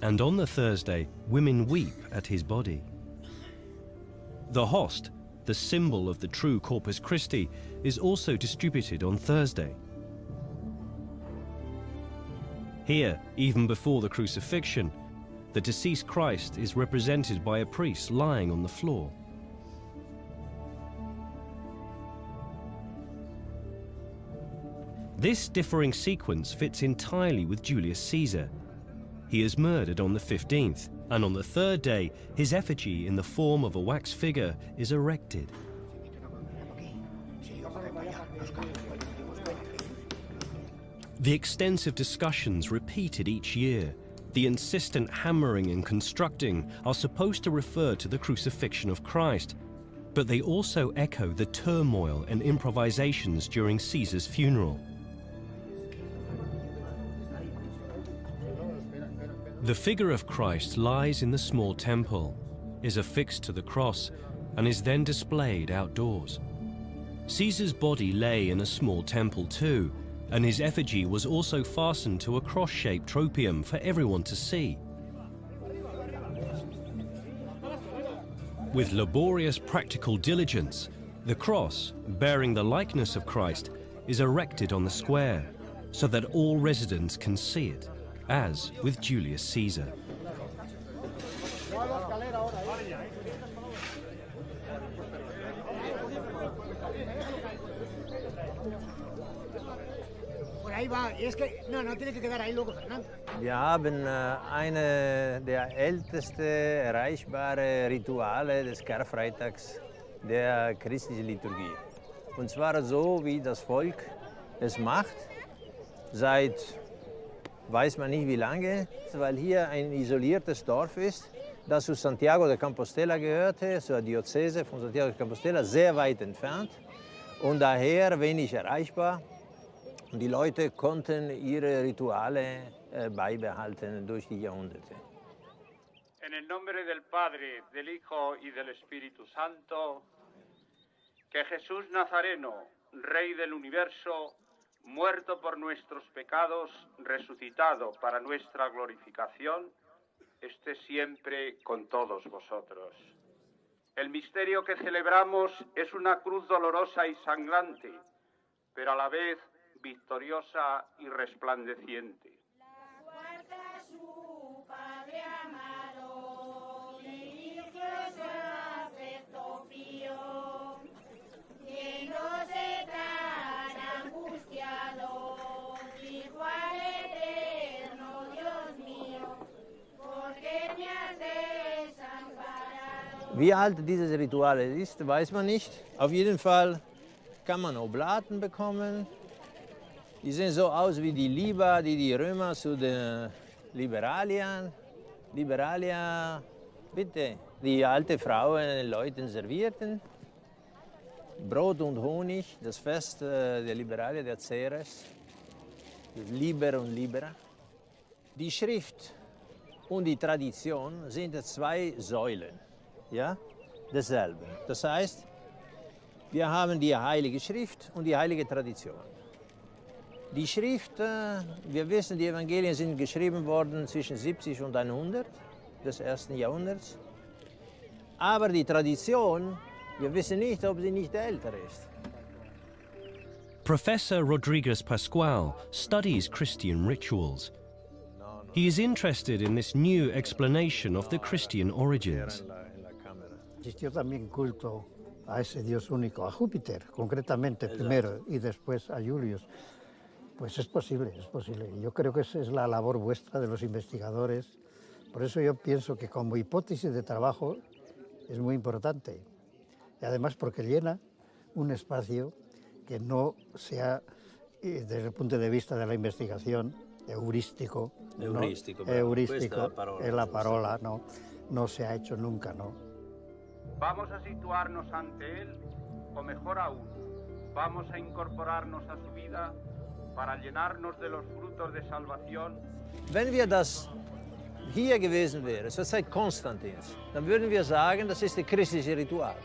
And on the Thursday, women weep at his body. The host, the symbol of the true Corpus Christi, is also distributed on Thursday. Here, even before the crucifixion, the deceased Christ is represented by a priest lying on the floor. This differing sequence fits entirely with Julius Caesar. He is murdered on the 15th, and on the third day, his effigy in the form of a wax figure is erected. The extensive discussions repeated each year, the insistent hammering and constructing are supposed to refer to the crucifixion of Christ, but they also echo the turmoil and improvisations during Caesar's funeral. The figure of Christ lies in the small temple, is affixed to the cross, and is then displayed outdoors. Caesar's body lay in a small temple too, and his effigy was also fastened to a cross-shaped tropium for everyone to see. With laborious practical diligence, the cross, bearing the likeness of Christ, is erected on the square, so that all residents can see it, as with Julius Caesar. Wir haben eine der ältesten erreichbaren Rituale des Karfreitags der christlichen Liturgie. Und zwar so, wie das Volk es macht, seit weiß man nicht wie lange, weil hier ein isoliertes Dorf ist, das zu Santiago de Compostela gehörte, zur Diözese von Santiago de Compostela, sehr weit entfernt und daher wenig erreichbar. Und die Leute konnten ihre Rituale beibehalten durch die Jahrhunderte. En el nombre del Padre, del Hijo y del Espíritu Santo, que Jesús Nazareno, Rey del universo, muerto por nuestros pecados, resucitado para nuestra glorificación, esté siempre con todos vosotros. El misterio que celebramos es una cruz dolorosa y sangrante, pero a la vez victoriosa y resplandeciente. La cuarta su Padre amado, dirigió su afecto frío, viéndose tan angustiado, dijo al eterno Dios mío, ¿por qué me has desamparado? Wie alt dieses Ritual ist, weiß man nicht. Auf jeden Fall kann man Oblaten bekommen. Die sehen so aus wie die Liba, die die Römer zu den Liberalia, bitte, die alte Frauen den Leuten servierten. Brot und Honig, das Fest der Liberalia, der Ceres, Liber und Libera. Die Schrift und die Tradition sind zwei Säulen, ja, desselben. Das heißt, wir haben die Heilige Schrift und die Heilige Tradition. Die Schrift, wir wissen, die Evangelien sind geschrieben worden zwischen 70 und 100 des ersten Jahrhunderts. Aber die Tradition, wir wissen nicht, ob sie nicht älter ist. Professor Rodriguez Pascual studies Christian rituals. He is interested in this new explanation of the Christian origins. Existió también culto a ese Dios único, a Júpiter, concretamente primero, y después a Julius. Pues es posible, es posible. Yo creo que esa es la labor vuestra de los investigadores. Por eso yo pienso que como hipótesis de trabajo es muy importante. Y además porque llena un espacio que no sea, desde el punto de vista de la investigación, heurístico. Heurístico, es la parola, no se ha hecho nunca, ¿no? Vamos a situarnos ante Él, o mejor aún, vamos a incorporarnos a su vida para llenarnos de los frutos de salvación. Wenn wir das hier gewesen wären, zur Zeit Konstantins, dann würden wir sagen, das ist das christliche Ritual.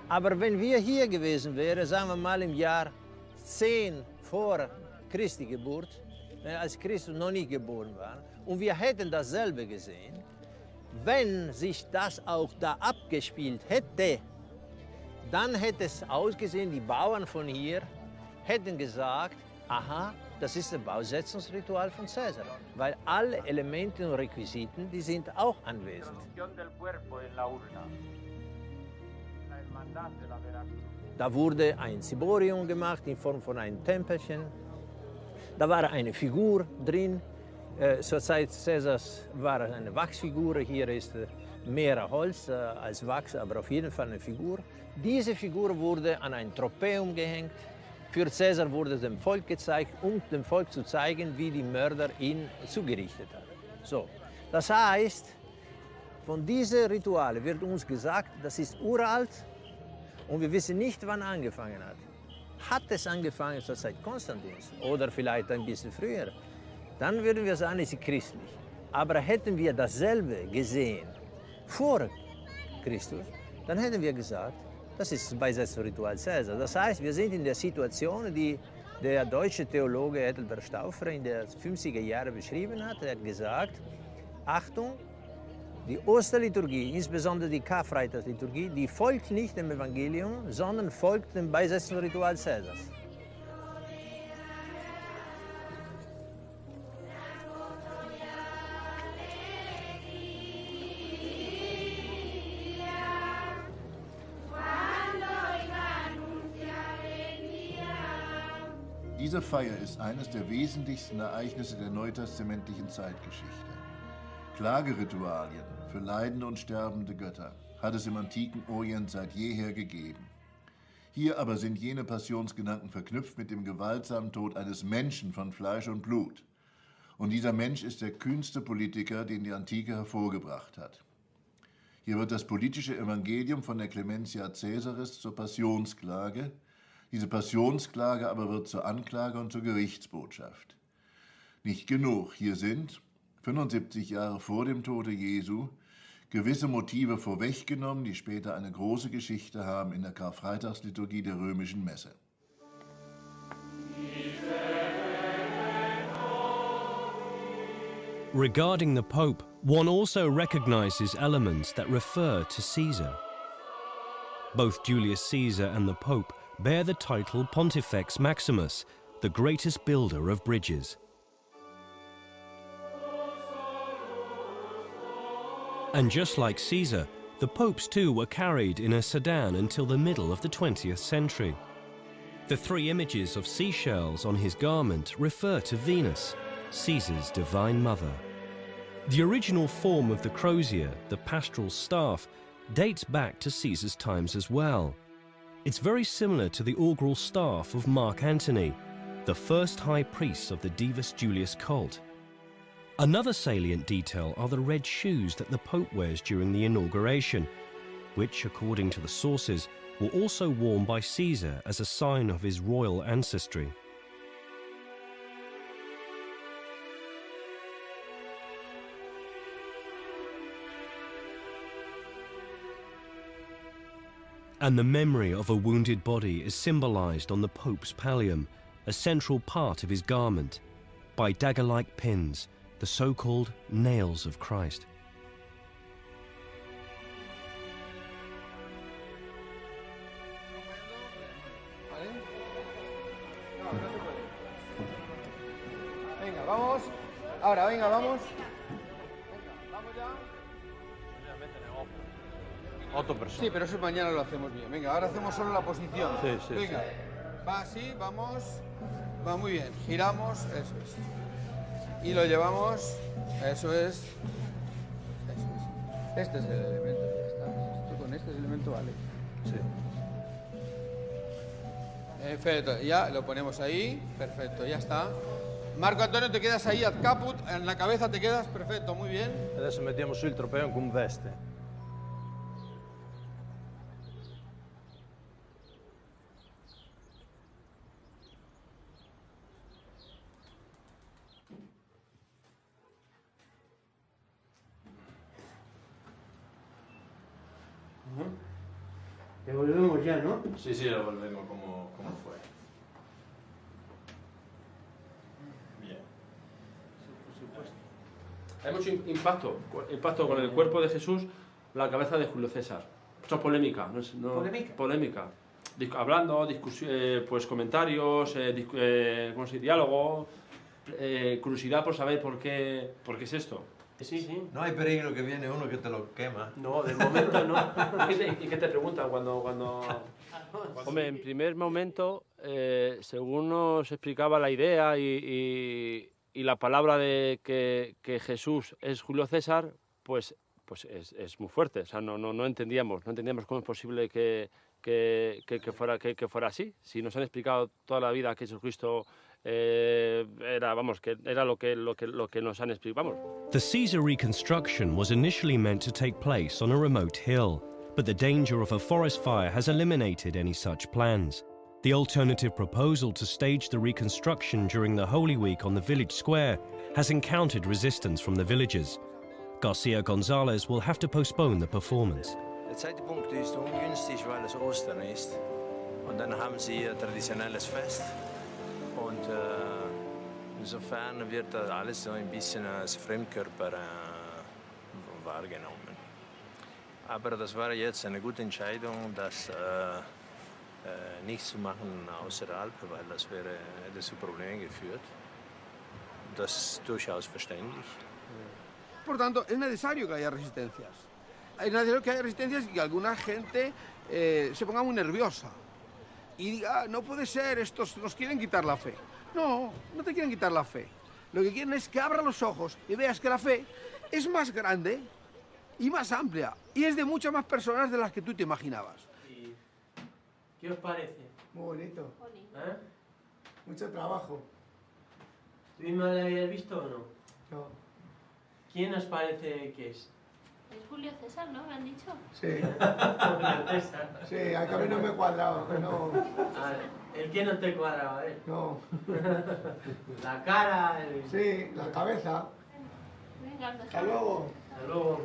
Aber wenn wir hier gewesen wären, sagen wir mal im Jahr 10 vor Christi Geburt, als Christus noch nicht geboren war, und wir hätten dasselbe gesehen, wenn sich das auch da abgespielt hätte, dann hätte es ausgesehen, die Bauern von hier hätten gesagt, aha, das ist das Bausetzungsritual von Cäsar, weil alle Elemente und Requisiten, die sind auch anwesend. Da wurde ein Ciborium gemacht in Form von einem Tempelchen. Da war eine Figur drin. Zur Zeit Cäsars war eine Wachsfigur. Hier ist mehr Holz als Wachs, aber auf jeden Fall eine Figur. Diese Figur wurde an ein Tropäum gehängt. Für Cäsar wurde es dem Volk gezeigt, um dem Volk zu zeigen, wie die Mörder ihn zugerichtet haben. So, das heißt, von diesen Ritualen wird uns gesagt, das ist uralt und wir wissen nicht, wann angefangen hat. Hat es angefangen zur Zeit Konstantins oder vielleicht ein bisschen früher, dann würden wir sagen, es ist christlich. Aber hätten wir dasselbe gesehen vor Christus, dann hätten wir gesagt, das ist das Beisetzungsritual Cäsar. Das heißt, wir sind in der Situation, die der deutsche Theologe Edelbert Stauffer in den 50er Jahren beschrieben hat. Er hat gesagt, Achtung, die Osterliturgie, insbesondere die Karfreitagsliturgie, die folgt nicht dem Evangelium, sondern folgt dem Beisetzungsritual Cäsars. Diese Feier ist eines der wesentlichsten Ereignisse der neutestamentlichen Zeitgeschichte. Klageritualien für leidende und sterbende Götter hat es im antiken Orient seit jeher gegeben. Hier aber sind jene Passionsgedanken verknüpft mit dem gewaltsamen Tod eines Menschen von Fleisch und Blut. Und dieser Mensch ist der kühnste Politiker, den die Antike hervorgebracht hat. Hier wird das politische Evangelium von der Clementia Caesaris zur Passionsklage. Diese Passionsklage aber wird zur Anklage und zur Gerichtsbotschaft. Nicht genug. Hier sind, 75 Jahre vor dem Tode Jesu, gewisse Motive vorweggenommen, die später eine große Geschichte haben in der Karfreitagsliturgie der römischen Messe. Regarding the Pope, One also recognizes elements that refer to Caesar. Both Julius Caesar and the Pope bear the title Pontifex Maximus, the greatest builder of bridges. And just like Caesar, the popes too were carried in a sedan until the middle of the 20th century. The three images of seashells on his garment refer to Venus, Caesar's divine mother. The original form of the crozier, the pastoral staff, dates back to Caesar's times as well. It's very similar to the augural staff of Mark Antony, the first high priest of the Divus Julius cult. Another salient detail are the red shoes that the Pope wears during the inauguration, which, according to the sources, were also worn by Caesar as a sign of his royal ancestry. And the memory of a wounded body is symbolized on the Pope's pallium, a central part of his garment, by dagger-like pins, the so-called nails of Christ. Venga, vamos. Ahora, venga, vamos. Sí, pero eso mañana lo hacemos bien. Venga, ahora hacemos solo la posición. Sí, sí, venga, va así, vamos. Va muy bien. Giramos, eso es. Y lo llevamos, eso es. Eso es. Este es el elemento, ya está. Esto con este elemento vale. Sí. Perfecto, ya lo ponemos ahí. Perfecto, ya está. Marco Antonio, te quedas ahí, ad caput, en la cabeza te quedas, perfecto, muy bien. Adesso mettiamo su il trofeo con veste. Devolvemos ya, ¿no? Sí, sí, devolvemos como fue. Bien. Hay mucho impacto con el cuerpo de Jesús, la cabeza de Júlio César. Mucha polémica. ¿Polémica? Polémica. Hablando, pues comentarios, ¿cómo se dice? Diálogo, curiosidad por saber por qué es esto. Sí, sí. No hay peligro que viene uno que te lo quema. No, de momento no. ¿Y qué te preguntan cuando... Hombre, en primer momento, según nos explicaba la idea y la palabra de que Jesús es Júlio César, pues es muy fuerte. O sea, no entendíamos cómo es posible que fuera así. Si nos han explicado toda la vida que Jesucristo era lo que nos han explicado. The Caesar reconstruction was initially meant to take place on a remote hill, but the danger of a forest fire has eliminated any such plans. The alternative proposal to stage the reconstruction during the Holy Week on the village square has encountered resistance from the villagers. Garcia Gonzalez will have to postpone the performance. Der Zeitpunkt ist ungünstig, weil es Ostern ist. Und dann haben sie ihr traditionelles Fest. Und insofern wird das alles so ein bisschen als Fremdkörper wahrgenommen. Aber das war jetzt eine gute Entscheidung, das nicht zu machen außerhalb, weil das hätte zu Problemen geführt. Das ist durchaus verständlich. Por tanto, es necesario que haya resistencias. Es necesario que haya resistencias y que alguna gente se ponga muy nerviosa y diga, no puede ser, estos nos quieren quitar la fe. No, no te quieren quitar la fe. Lo que quieren es que abras los ojos y veas que la fe es más grande y más amplia y es de muchas más personas de las que tú te imaginabas. ¿Qué os parece? Muy bonito. ¿Eh? Mucho trabajo. ¿Tú mismo la habías visto o no? No. ¿Quién os parece que es? Es Júlio César, ¿no? ¿Me han dicho? Sí. Júlio César. Sí, a que a mí no me cuadraba, que no. ¿El qué no te cuadraba, No. La cara, Sí, la cabeza. Venga, Hasta luego. Hasta luego.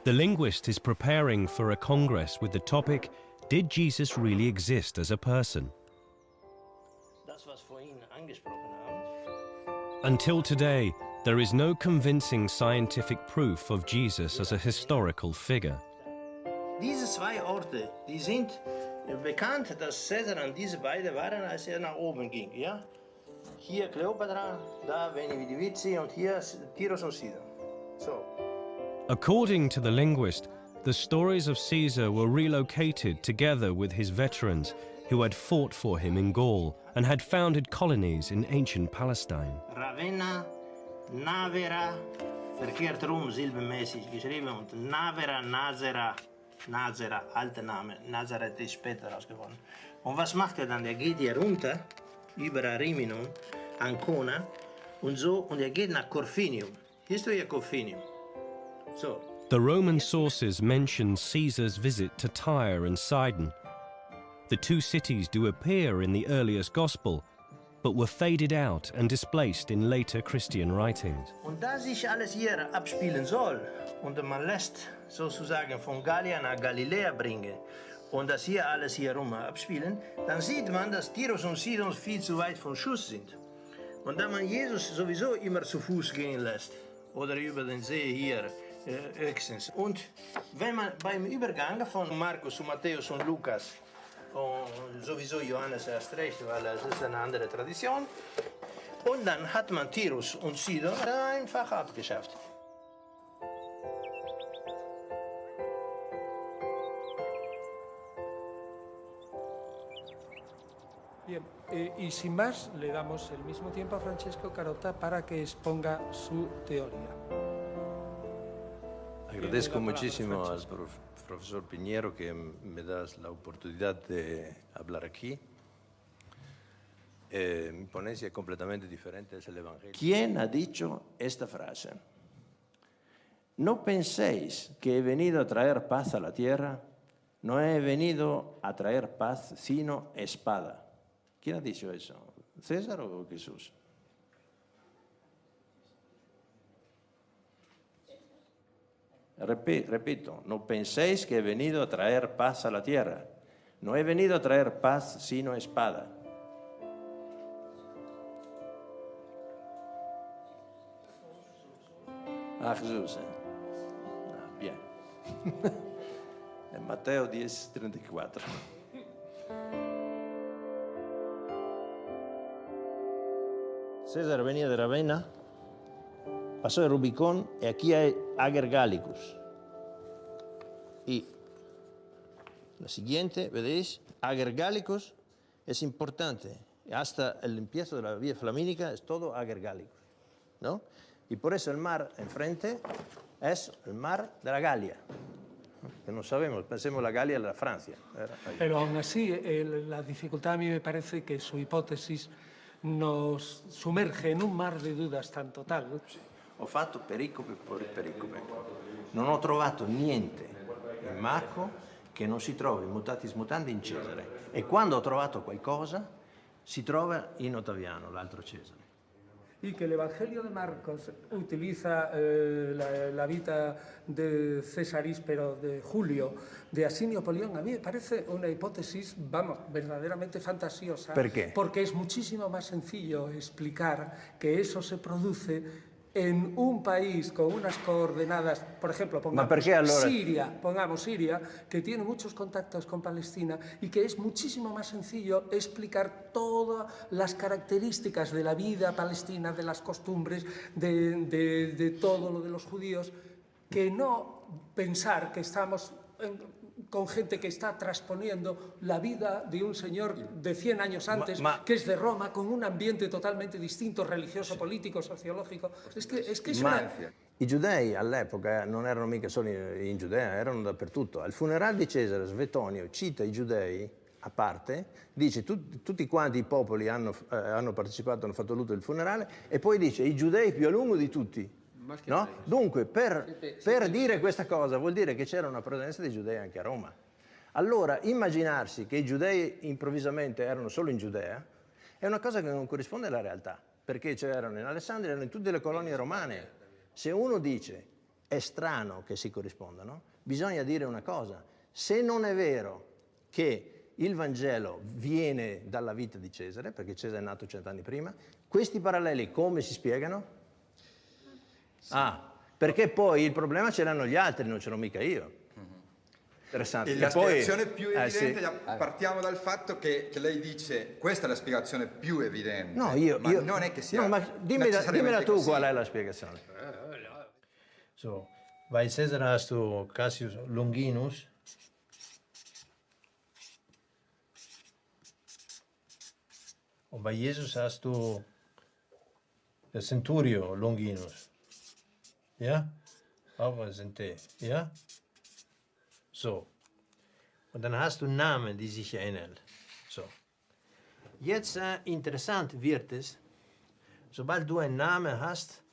The linguist is preparing for a congress with the topic Did Jesus really exist as a person? Das, was vorhin angesprochen haben. Until today, there is no convincing scientific proof of Jesus as a historical figure. Diese zwei Orte, die sind bekannt, dass Caesar an diese beiden waren, als nach oben ging. Ja? Hier Kleopatra, da Veni Vidi Vici und hier Tiros und Sidon. So. According to the linguist, the stories of Caesar were relocated together with his veterans who had fought for him in Gaul and had founded colonies in ancient Palestine. Ravenna, Navera, verkehrt rum, silbenmäßig geschrieben, und Navera, Nazera, alter Name, Nazareth ist später rausgeworden. Und was macht er dann? Der geht hier runter, über Ariminum, Ancona und so, und er geht nach Corfinium. Hier ist hier Corfinium. So. The Roman sources mention Caesar's visit to Tyre and Sidon. The two cities do appear in the earliest Gospel, but were faded out and displaced in later Christian writings. Und da sich alles hier abspielen soll und man lässt sozusagen von Gallien nach Galiläa bringen und das hier alles hier rum abspielen, dann sieht man, dass Tiros und Sidon viel zu weit von Schuss sind. Und da man Jesus sowieso immer zu Fuß gehen lässt oder über den See hier höchstens. Und wenn man beim Übergang von Markus zu Matthäus und Lukas und sowieso Johannes erst recht, weil es ist eine andere Tradition. Und dann hat man Tiros und Sidon einfach abgeschafft. Bien, y sin más, le damos el mismo tiempo a Francesco Carota para que exponga su teoría. Agradezco muchísimo al profesor Piñero que me das la oportunidad de hablar aquí. Mi ponencia es completamente diferente, es el Evangelio. ¿Quién ha dicho esta frase? No penséis que he venido a traer paz a la tierra, no he venido a traer paz sino espada. ¿Quién ha dicho eso? ¿César o Jesús? Repito, no penséis que he venido a traer paz a la tierra. No he venido a traer paz sino espada. Ah, Jesús. Bien. En Mateo 10:34. César venía de Ravenna, pasó el Rubicón y aquí hay Ager Gallicus. Y la siguiente, ¿veis? Ager Gallicus es importante. Hasta el empiezo de la vía flamínica es todo Ager Gallicus, ¿no? Y por eso el mar enfrente es el mar de la Galia. Que no sabemos, pensemos la Galia de la Francia. Pero aún así, la dificultad a mí me parece que su hipótesis nos sumerge in un mar di dudas tan totale. Ho fatto pericope per pericope. Non ho trovato niente in Marco che non si trovi mutatis mutandi in Cesare. E quando ho trovato qualcosa, si trova in Ottaviano, l'altro Cesare. Y que el Evangelio de Marcos utiliza la vida de César Íspero, de Julio, de Asinio Polión. A mí me parece una hipótesis, vamos, verdaderamente fantasiosa. ¿Por qué? Porque es muchísimo más sencillo explicar que eso se produce en un país con unas coordenadas, por ejemplo, pongamos Siria, que tiene muchos contactos con Palestina y que es muchísimo más sencillo explicar todas las características de la vida palestina, de las costumbres, de todo lo de los judíos, que no pensar que estamos con gente que está transponiendo la vida de un señor de 100 años antes, que es de Roma, con un ambiente totalmente distinto, religioso, político, sociológico. Es que es una... I giudei all'epoca non erano mica solo in Giudea, erano dappertutto. Al funerale di Cesare, Svetonio cita i giudei a parte, dice tutti quanti i popoli hanno partecipato, hanno fatto lutto del funerale, e poi dice i giudei più a lungo di tutti. No? Dunque, per dire questa cosa vuol dire che c'era una presenza di giudei anche a Roma. Allora, immaginarsi che i giudei improvvisamente erano solo in Giudea è una cosa che non corrisponde alla realtà, perché c'erano in Alessandria, erano in tutte le colonie romane. Se uno dice è strano che si corrispondano, bisogna dire una cosa: se non è vero che il Vangelo viene dalla vita di Cesare, perché Cesare è nato 100 anni prima. Questi paralleli come si spiegano? Perché poi il problema ce l'hanno gli altri, non ce l'ho mica io. Interessante. E la spiegazione più evidente, partiamo dal fatto che lei dice questa è la spiegazione più evidente. No, ma non è che sia. No, ma dimmela tu qual è la spiegazione. So, bei Caesar hast du Cassius Longinus. Und bei Jesus hast du der Centurio Longinus. Ja? Auch was sind die? Ja? So. Und dann hast du Namen, die sich ähneln. So. Jetzt interessant wird es, sobald du einen Namen hast,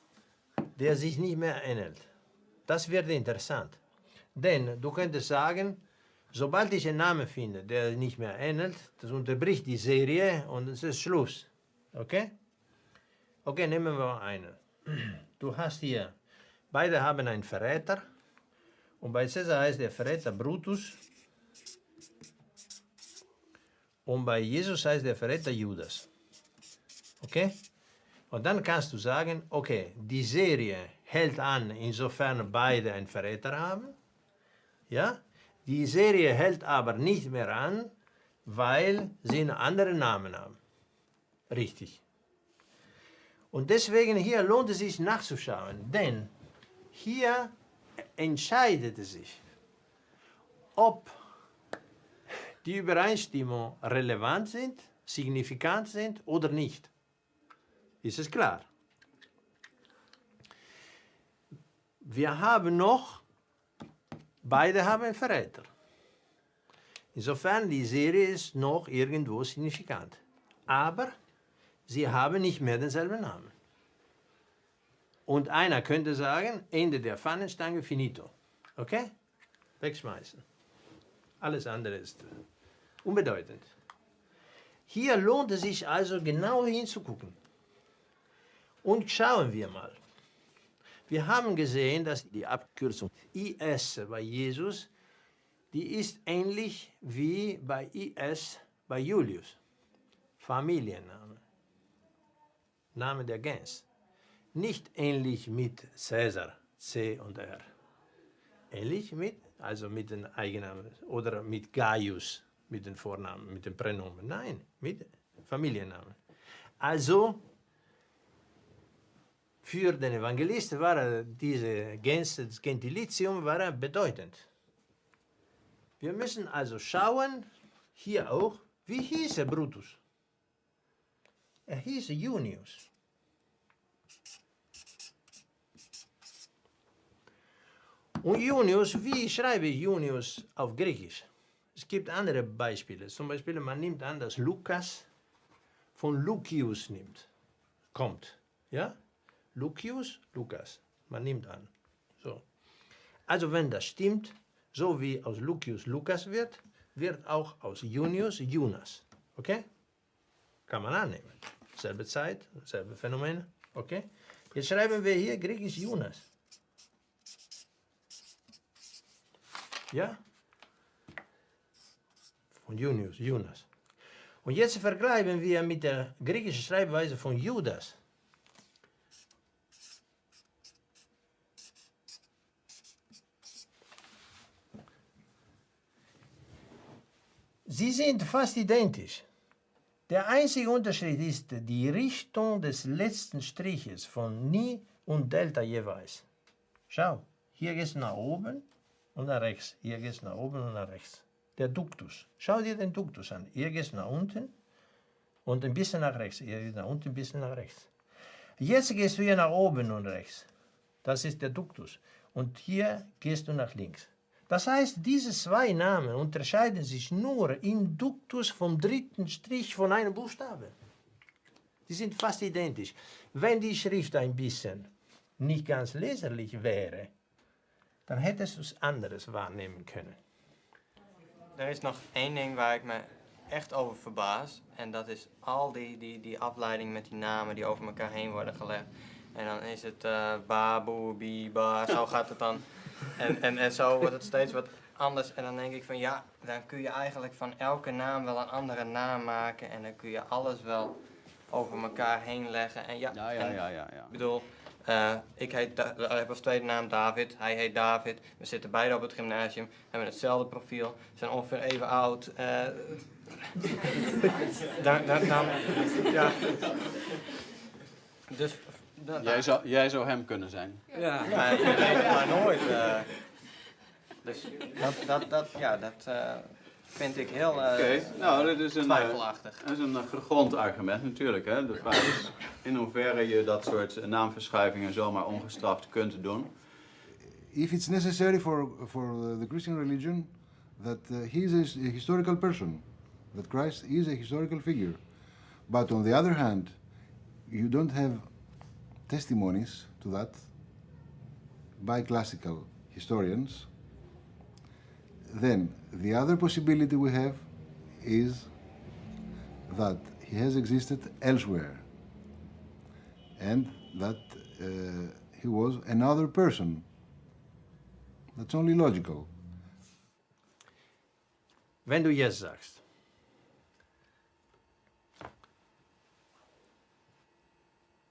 der sich nicht mehr ähnelt. Das wird interessant. Denn du könntest sagen, sobald ich einen Namen finde, der nicht mehr ähnelt, das unterbricht die Serie und es ist Schluss. Okay? Okay, nehmen wir einen. Du hast hier, beide haben einen Verräter. Und bei Caesar heißt der Verräter Brutus. Und bei Jesus heißt der Verräter Judas. Okay? Und dann kannst du sagen, okay, die Serie hält an, insofern beide einen Verräter haben. Ja? Die Serie hält aber nicht mehr an, weil sie einen anderen Namen haben. Richtig. Und deswegen hier lohnt es sich nachzuschauen, denn hier entscheidet es sich, ob die Übereinstimmungen relevant sind, signifikant sind oder nicht. Ist es klar? Wir haben noch, beide haben einen Verräter. Insofern die Serie ist noch irgendwo signifikant. Aber sie haben nicht mehr denselben Namen. Und einer könnte sagen, Ende der Fahnenstange, finito. Okay? Wegschmeißen. Alles andere ist unbedeutend. Hier lohnt es sich also genau hinzugucken. Und schauen wir mal. Wir haben gesehen, dass die Abkürzung IS bei Jesus, die ist ähnlich wie bei IS bei Julius. Familienname. Name der Gens. Nicht ähnlich mit Cäsar, C und R. Ähnlich mit, also mit den Eigennamen oder mit Gaius, mit den Vornamen, mit den Pränomen. Nein, mit Familiennamen. Also, für den Evangelisten war diese Gens, das Gentilitium war bedeutend. Wir müssen also schauen, hier auch, wie hieß er Brutus? Er hieß Junius. Und Junius, wie schreibe ich Junius auf Griechisch? Es gibt andere Beispiele. Zum Beispiel, man nimmt an, dass Lukas von Lucius kommt. Ja? Lucius, Lukas. Man nimmt an. So. Also wenn das stimmt, so wie aus Lucius Lukas wird auch aus Junius Jonas. Okay? Kann man annehmen. Selbe Zeit, selbe Phänomen. Okay? Jetzt schreiben wir hier griechisch Jonas. Ja? Von Junius, Jonas. Und jetzt vergleichen wir mit der griechischen Schreibweise von Judas. Sie sind fast identisch. Der einzige Unterschied ist die Richtung des letzten Striches von Ni und Delta jeweils. Schau, hier geht es nach oben und nach rechts. Hier geht es nach oben und nach rechts. Der Duktus. Schau dir den Duktus an. Hier geht es nach unten und ein bisschen nach rechts. Hier geht es nach unten, ein bisschen nach rechts. Jetzt gehst du hier nach oben und rechts. Das ist der Duktus. Und hier gehst du nach links. Das heißt, diese zwei Namen unterscheiden sich nur im Duktus vom dritten Strich von einem Buchstaben. Die sind fast identisch. Wenn die Schrift ein bisschen nicht ganz leserlich wäre, dan hättest du es anders waarnemen kunnen. Er is nog één ding waar ik me echt over verbaas. En dat is al die afleiding met die namen die over elkaar heen worden gelegd. En dan is het baboe, biba, zo gaat het dan. En zo wordt het steeds wat anders. En dan denk ik van ja, dan kun je eigenlijk van elke naam wel een andere naam maken. En dan kun je alles wel over elkaar heen leggen. En ja. Ik bedoel, ik heb als tweede naam David, hij heet David. We zitten beide op het gymnasium, hebben hetzelfde profiel, zijn ongeveer even oud. Ja. Dus, jij zou hem kunnen zijn. Ja, maar je weet het maar nooit. Dus dat vind ik heel dit is twijfelachtig. Dat is een gegrond argument natuurlijk. Hè? De vraag is in hoeverre je dat soort naamverschuivingen zomaar ongestraft kunt doen. If it's necessary for the Christian religion that he is a historical person, that Christ is a historical figure. But on the other hand, you don't have testimonies to that by classical historians. Then the other possibility we have is that he has existed elsewhere and that he was another person. That's only logical. Wenn du jetzt sagst,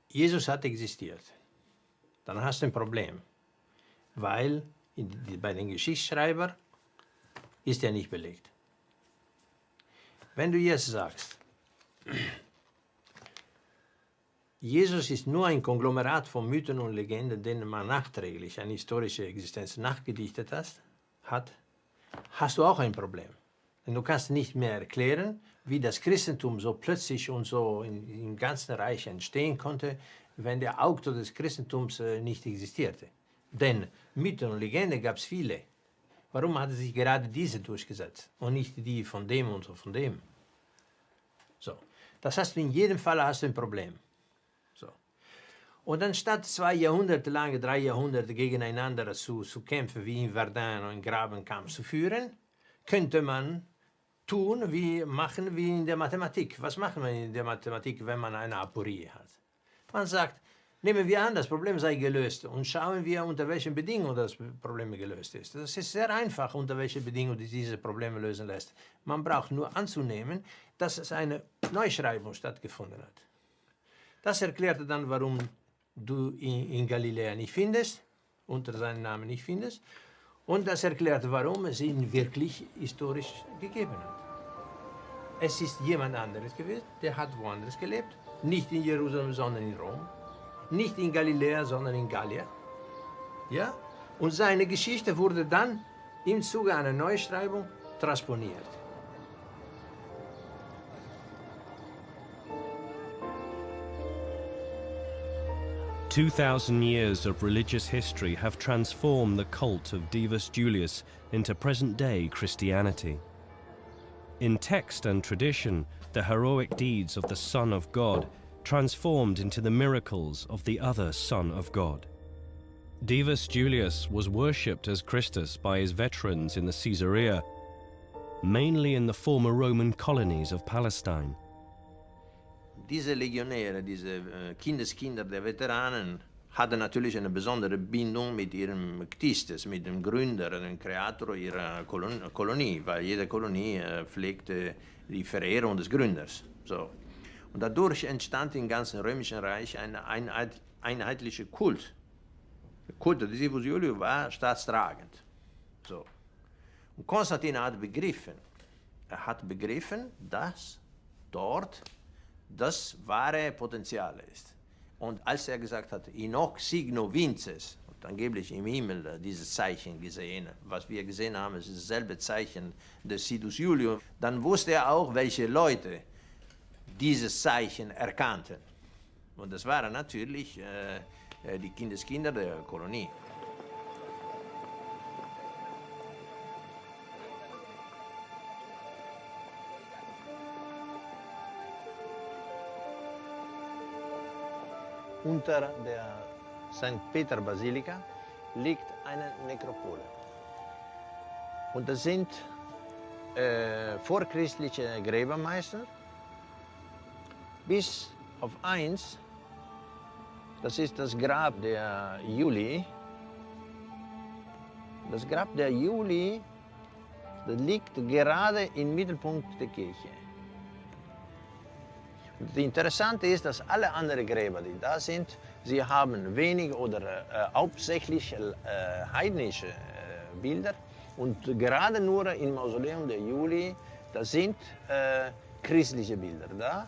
Jesus hat existiert, dann hast du ein Problem, weil bei den Geschichtsschreibern ist er nicht belegt. Wenn du jetzt sagst, Jesus ist nur ein Konglomerat von Mythen und Legenden, denen man nachträglich eine historische Existenz nachgedichtet hat, hast du auch ein Problem. Denn du kannst nicht mehr erklären, wie das Christentum so plötzlich und so im ganzen Reich entstehen konnte, wenn der Autor des Christentums nicht existierte. Denn Mythen und Legenden gab es viele. Warum hat sich gerade diese durchgesetzt und nicht die von dem und so von dem? So, das hast du in jedem Fall ein Problem. So. Und anstatt 2 Jahrhunderte lang, 3 Jahrhunderte gegeneinander zu kämpfen, wie in Verdun und in Grabenkampf zu führen, könnte man machen wie in der Mathematik. Was macht man in der Mathematik, wenn man eine Aporie hat? Man sagt, nehmen wir an, das Problem sei gelöst und schauen wir, unter welchen Bedingungen das Problem gelöst ist. Das ist sehr einfach, unter welchen Bedingungen diese Probleme lösen lässt. Man braucht nur anzunehmen, dass es eine Neuschreibung stattgefunden hat. Das erklärte dann, warum du in Galiläa nicht findest, unter seinem Namen nicht findest. Und das erklärt, warum es ihn wirklich historisch gegeben hat. Es ist jemand anderes gewesen, der hat woanders gelebt. Nicht in Jerusalem, sondern in Rom. Nicht in Galiläa, sondern in Gallien. Ja? Und seine Geschichte wurde dann im Zuge einer Neuschreibung transponiert. "2,000 years of religious history have transformed the cult of Divus Julius into present-day Christianity. In text and tradition, the heroic deeds of the Son of God transformed into the miracles of the other Son of God. Divus Julius was worshipped as Christus by his veterans in the Caesarea, mainly in the former Roman colonies of Palestine. Diese Legionäre, diese Kindeskinder der Veteranen, hatten natürlich eine besondere Bindung mit ihrem Ktistes, mit dem Gründer, dem Kreator ihrer Kolonie, weil jede Kolonie pflegte die Verehrung des Gründers. So. Und dadurch entstand im ganzen Römischen Reich ein einheitlicher Kult. Der Kult des Divus Julius war staatstragend. So. Und Konstantin hat begriffen, dass dort das wahre Potenzial ist. Und als er gesagt hat, in hoc signo vinces, und angeblich im Himmel dieses Zeichen gesehen, was wir gesehen haben, ist dasselbe Zeichen des Sidus Julius, dann wusste er auch, welche Leute dieses Zeichen erkannten. Und das waren natürlich die Kindeskinder der Kolonie. Unter der St. Peter Basilika liegt eine Nekropole. Und das sind vorchristliche Gräbermeister, bis auf eins, das ist das Grab der Juli. Das Grab der Juli Das liegt gerade im Mittelpunkt der Kirche. Das Interessante ist, dass alle anderen Gräber, die da sind, sie haben wenig oder hauptsächlich heidnische Bilder. Und gerade nur im Mausoleum der Juli, da sind christliche Bilder da.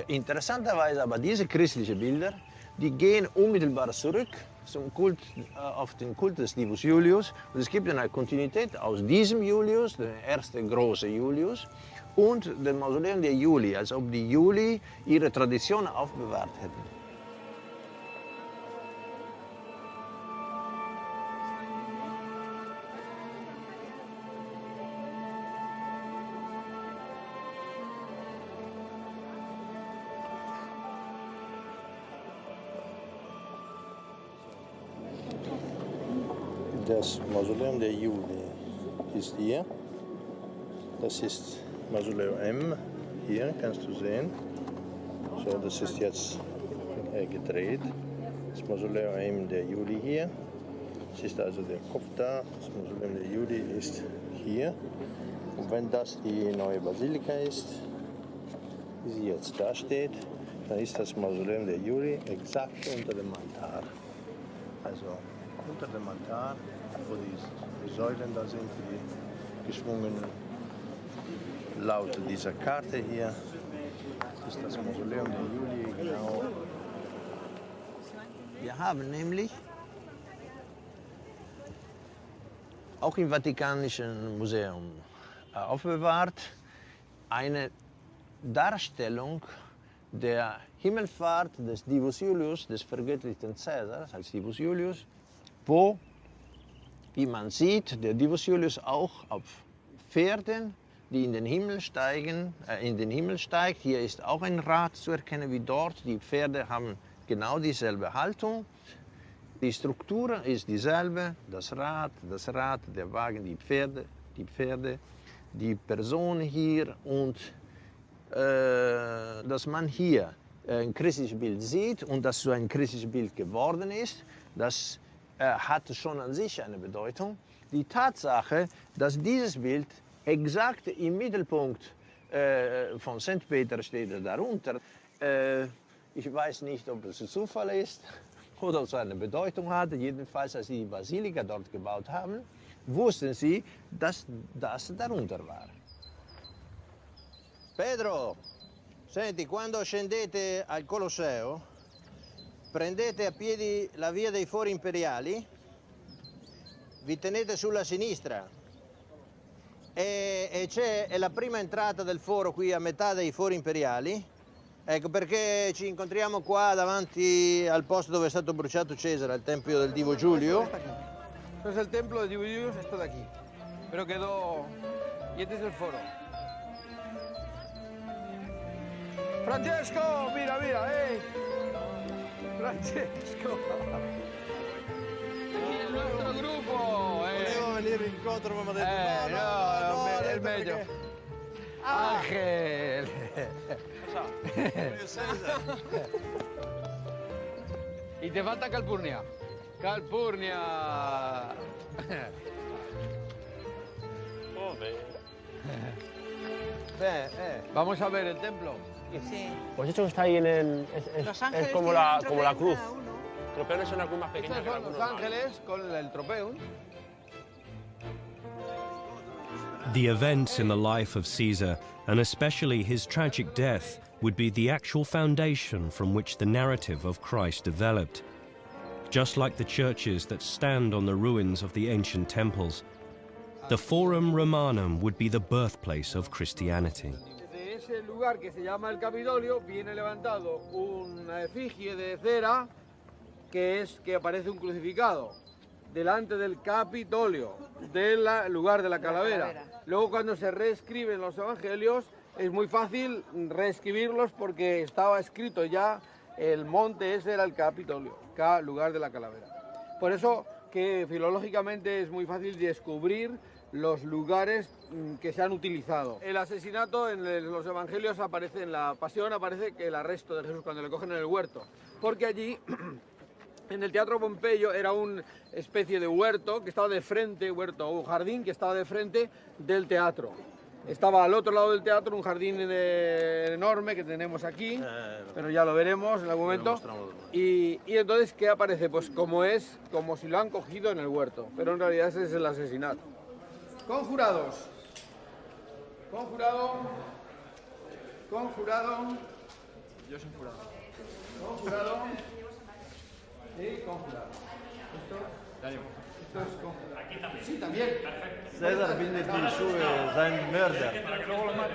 Interessanterweise aber diese christlichen Bilder, die gehen unmittelbar zurück zum Kult, auf den Kult des Divus Julius. Und es gibt eine Kontinuität aus diesem Julius, der erste große Julius, und dem Mausoleum der Juli, als ob die Juli ihre Tradition aufbewahrt hätten. Das Mausoleum der Juli ist hier. Das ist Mausoleum M. Hier kannst du sehen. So, das ist jetzt gedreht. Das Mausoleum M der Juli hier. Das ist also der Kopf da. Das Mausoleum der Juli ist hier. Und wenn das die neue Basilika ist, wie sie jetzt da steht, dann ist das Mausoleum der Juli exakt unter dem Altar. Also unter dem Altar, wo die Säulen da sind, die geschwungenen. Laut dieser Karte hier ist das Mausoleum der Juli genau. Wir haben nämlich auch im Vatikanischen Museum aufbewahrt eine Darstellung der Himmelfahrt des Divus Julius, des vergöttlichten Cäsars als Divus Julius, wo, wie man sieht, der Divus Julius auch auf Pferden, die in den Himmel steigt. Hier ist auch ein Rad zu erkennen wie dort. Die Pferde haben genau dieselbe Haltung. Die Struktur ist dieselbe. Das Rad, der Wagen, die Pferde, die Person hier. Und dass man hier ein christliches Bild sieht und dass so ein christliches Bild geworden ist, das hat schon an sich eine Bedeutung. Die Tatsache, dass dieses Bild exakt im Mittelpunkt von St. Peter steht darunter. Ich weiß nicht, ob es ein Zufall ist oder ob es eine Bedeutung hat. Jedenfalls, als sie die Basilika dort gebaut haben, wussten sie, dass das darunter war. Pedro, senti, quando scendete al Colosseo, prendete a piedi la via dei Fori Imperiali, vi tenete sulla sinistra. E è la prima entrata del foro qui a metà dei Fori Imperiali. Ecco perché ci incontriamo qua davanti al posto dove è stato bruciato Cesare, al tempio del Divo Giulio. Questo è il templo del Divo Giulio, esto de aquí. Pero quedó... Y este es el foro. Francesco, mira, Francesco. Il nostro gruppo. Volevo venire incontro, ma mi ha detto no, è meglio. Ángel. Júlio César. Y te falta Calpurnia. Calpurnia. Vamos a ver el templo. Sí. Pues esto está ahí en el... Es como la cruz. Tropeones son una cruz más pequeña. Estos son los ángeles con el tropeum. The events in the life of Caesar, and especially his tragic death, would be the actual foundation from which the narrative of Christ developed. Just like the churches that stand on the ruins of the ancient temples, the Forum Romanum would be the birthplace of Christianity. De ese lugar que se llama el Capitolio viene levantado una efigie de cera que aparece un crucificado delante del Capitolio, del lugar de la calavera. Luego cuando se reescriben los evangelios es muy fácil reescribirlos porque estaba escrito ya el monte ese era el Capitolio, lugar de la calavera. Por eso que filológicamente es muy fácil descubrir los lugares que se han utilizado. El asesinato en los evangelios aparece, en la pasión aparece que el arresto de Jesús cuando le cogen en el huerto, porque allí En el Teatro Pompeyo era una especie de huerto que estaba de frente, huerto o jardín que estaba de frente del teatro. Estaba al otro lado del teatro un jardín enorme que tenemos aquí, pero ya lo veremos en algún momento. Y entonces, ¿qué aparece? Pues como si lo han cogido en el huerto, pero en realidad ese es el asesinato. Conjurados. Conjurado. Conjurado. Yo soy jurado. Conjurado. Y conjurado. Esto es conjurado. Aquí también. Sí, también. Perfecto. César findet die Schuhe sein Mörder. Para que luego lo mate.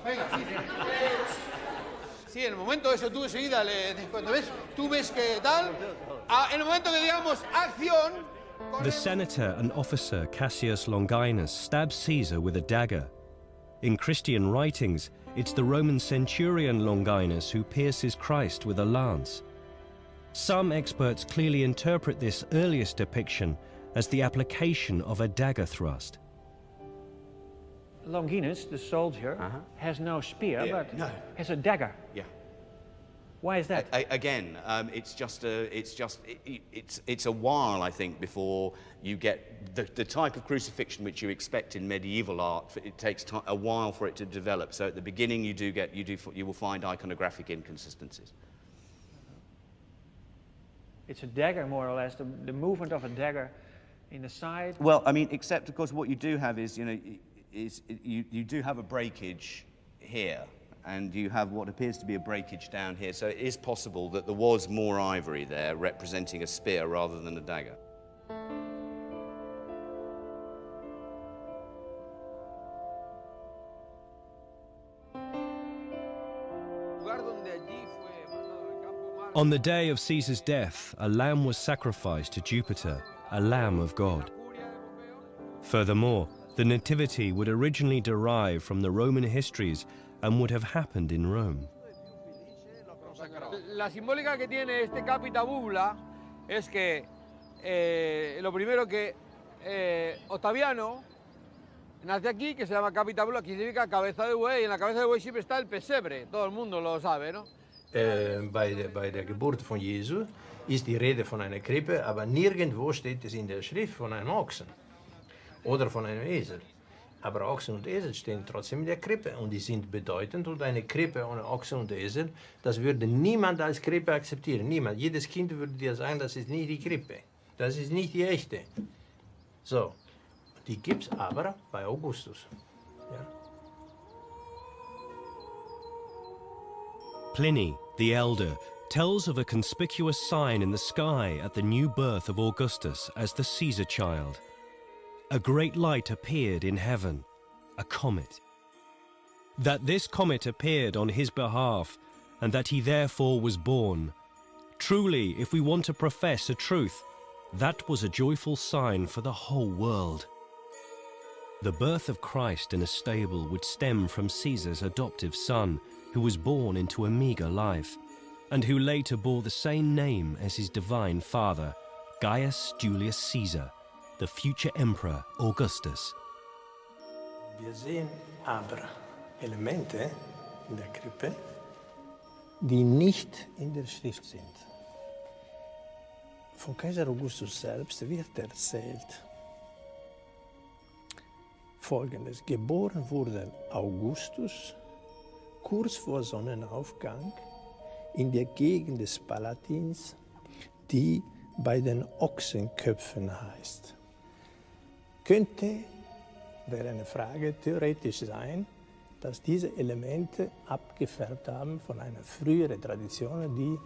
Venga, sí, en el momento de eso tú enseguida, cuando ves, tú ves que tal, en el momento que digamos acción. The senator and officer Cassius Longinus stabs Caesar with a dagger. In Christian writings, it's the Roman centurion Longinus who pierces Christ with a lance. Some experts clearly interpret this earliest depiction as the application of a dagger thrust. Longinus, the soldier, has no spear, but has a dagger. Yeah. Why is that? Again, it's a while, I think, before you get the type of crucifixion which you expect in medieval art. It takes a while for it to develop. So at the beginning, you will find iconographic inconsistencies. It's a dagger, more or less, the movement of a dagger in the side. Well, I mean, except of course, what you do have is, you do have a breakage here. And you have what appears to be a breakage down here. So it is possible that there was more ivory there representing a spear rather than a dagger. On the day of Caesar's death, a lamb was sacrificed to Jupiter, a lamb of God. Furthermore, the nativity would originally derive from the Roman histories and would have happened in Rome. La simbólica que tiene este capita bubla es que lo primero que Octaviano nace aquí, que se llama capita bubla, que significa cabeza de buey, y en la cabeza de buey siempre está el pesebre, todo el mundo lo sabe, ¿no? Bei der Geburt von Jesu ist die Rede von einer Krippe, aber nirgendwo steht es in der Schrift von einem Ochsen oder von einem Esel. Aber Ochsen und Esel stehen trotzdem in der Krippe und die sind bedeutend. Und eine Krippe ohne Ochsen und Esel, das würde niemand als Krippe akzeptieren. Niemand. Jedes Kind würde dir sagen, das ist nicht die Krippe. Das ist nicht die echte. So, die gibt's aber bei Augustus. Ja. Pliny, the elder, tells of a conspicuous sign in the sky at the new birth of Augustus as the Caesar child. A great light appeared in heaven, a comet. That this comet appeared on his behalf, and that he therefore was born. Truly, if we want to profess a truth, that was a joyful sign for the whole world. The birth of Christ in a stable would stem from Caesar's adoptive son, who was born into a meager life, and who later bore the same name as his divine father, Gaius Julius Caesar, the future Emperor Augustus. Wir sehen aber Elemente in der Krippe, die nicht in der Schrift sind. Von Kaiser Augustus selbst wird erzählt Folgendes: Geboren wurde Augustus kurz vor Sonnenaufgang in der Gegend des Palatins, die bei den Ochsenköpfen heißt. Könnte, wäre eine Frage, theoretisch sein, dass diese Elemente abgefärbt haben von einer früheren Tradition, die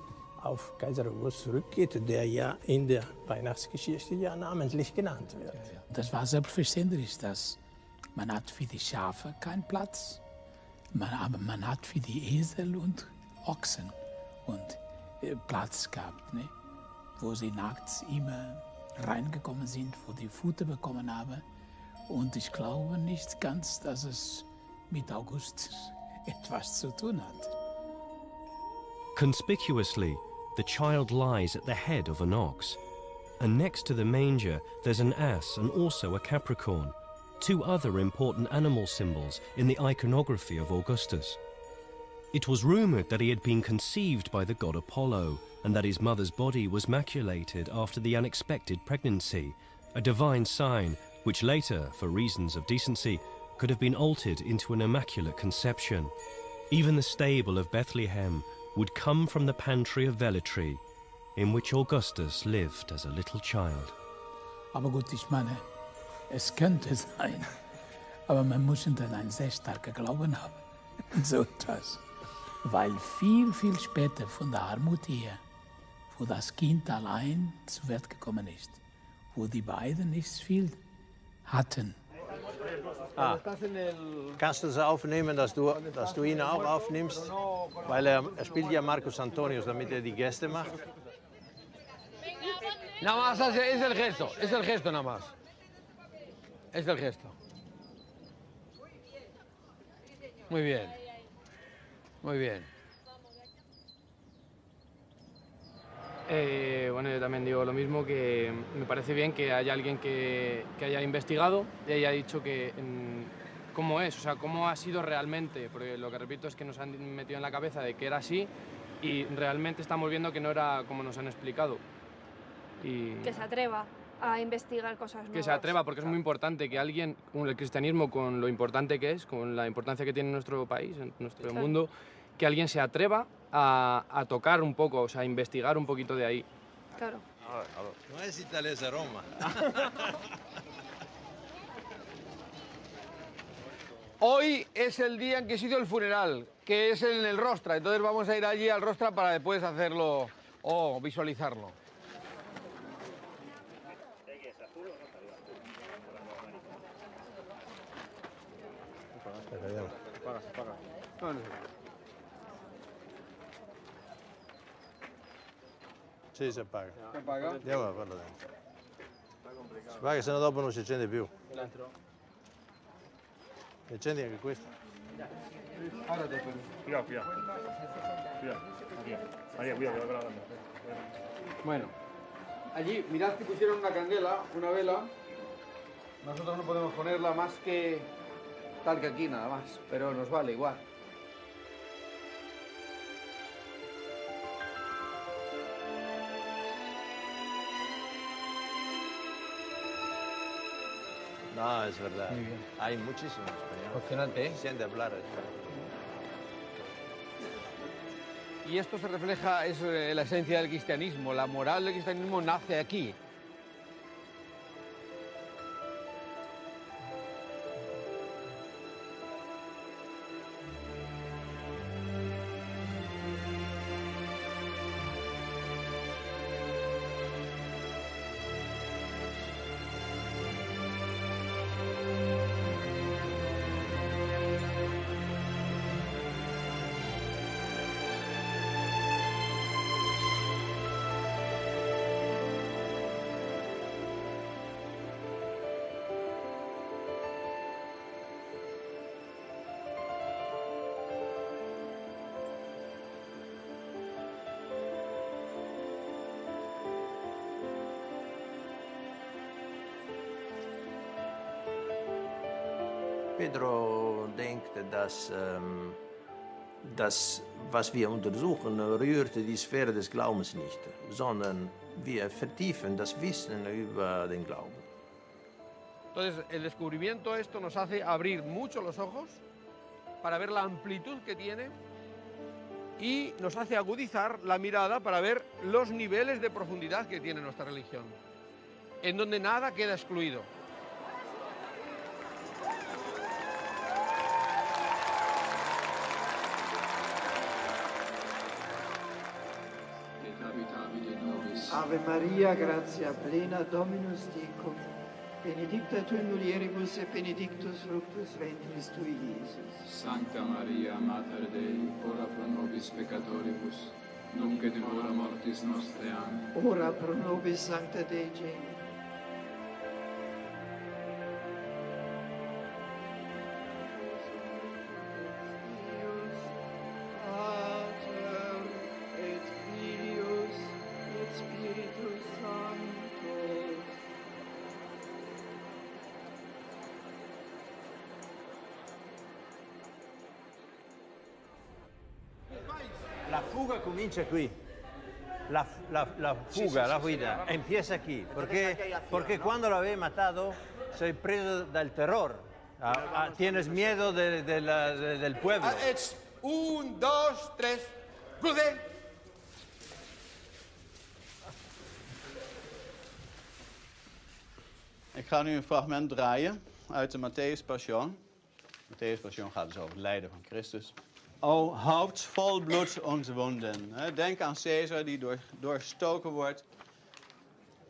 auf Kaiser Augustus zurückgeht, der ja in der Weihnachtsgeschichte ja namentlich genannt wird. Das war selbstverständlich, dass man hat für die Schafe keinen Platz, aber man hat für die Esel und Ochsen und Platz gehabt, ne? Wo sie nachts immer reingekommen sind, wo die Futter bekommen haben. Und ich glaube nicht ganz, dass es mit Augustus etwas zu tun hat. Conspicuously, the child lies at the head of an ox, and next to the manger there's an ass and also a Capricorn, two other important animal symbols in the iconography of Augustus. It was rumored that he had been conceived by the god Apollo, and that his mother's body was maculated after the unexpected pregnancy, a divine sign which later, for reasons of decency, could have been altered into an immaculate conception. Even the stable of Bethlehem would come from the pantry of Velletri, in which Augustus lived as a little child. Aber gut, ich meine, es könnte sein, aber man muss dann einen sehr starken Glauben haben, so etwas. Weil viel, viel später von der Armut her, wo das Kind allein zur Welt gekommen ist, wo die beiden nicht viel hatten. Kannst du es aufnehmen, dass du ihn auch aufnimmst? Weil er spielt ja Marcus Antonius, damit er die Gäste macht. Nada más es el gesto nada más. Es el gesto. Muy bien. Muy bien. Bueno, yo también digo lo mismo, que me parece bien que haya alguien que haya investigado y haya dicho que cómo es, o sea, cómo ha sido realmente, porque lo que repito es que nos han metido en la cabeza de que era así y realmente estamos viendo que no era como nos han explicado. Y que se atreva a investigar cosas nuevas. que se atreva, porque es muy importante que alguien, el cristianismo con lo importante que es, con la importancia que tiene en nuestro país, en nuestro mundo, que alguien se atreva a tocar un poco, o sea, a investigar un poquito de ahí. Claro. No es Italia, es Roma. Hoy es el día en que se hizo el funeral, que es en el Rostra. Entonces vamos a ir allí al Rostra para después hacerlo o visualizarlo. Sì, si appaga. Si appaga? Andiamo a farlo dentro. Si appaga, se no dopo non si accende più. Dentro. E accendi anche questo. Cuidado. María, cuidado. Bueno, allí mirad que pusieron una candela, una vela. Nosotros no podemos ponerla más que tal que aquí nada más, pero nos vale igual. No, es verdad. Muy bien. Hay muchísimos españoles. Emocionante, ¿eh? Se siente hablar. Y esto se refleja, es la esencia del cristianismo. La moral del cristianismo nace aquí. Pedro denkt, dass das, was wir untersuchen, rührt die Sphäre des Glaubens nicht, sondern wir vertiefen das Wissen über den Glauben. Entonces, el descubrimiento esto nos hace abrir mucho los ojos para ver la amplitud que tiene y nos hace agudizar la mirada para ver los niveles de profundidad que tiene nuestra religión, en donde nada queda excluido. Ave Maria, gratia plena, Dominus tecum, benedicta tui mulieribus et benedictus fructus ventris tui, Iesus. Sancta Maria, Mater Dei, ora pro nobis peccatoribus, nunc et in hora mortis nostre. Amen. Ora pro nobis Sancta Dei Geni. La fuga comincia qui. La fuga, la huida, empieza aquí. Porque cuando lo habéis matado, soy preso del terror. Tienes miedo del pueblo. It's 1, 2, 3, cruce. Ik ga nu een fragment draaien uit de Matthäus Passion. Matthäus Passion gaat dus over het lijden van Christus. O haupt vol bloed onze wonden. Denk aan Caesar die doorstoken wordt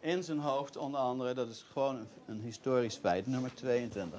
in zijn hoofd onder andere. Dat is gewoon een historisch feit. Nummer 22.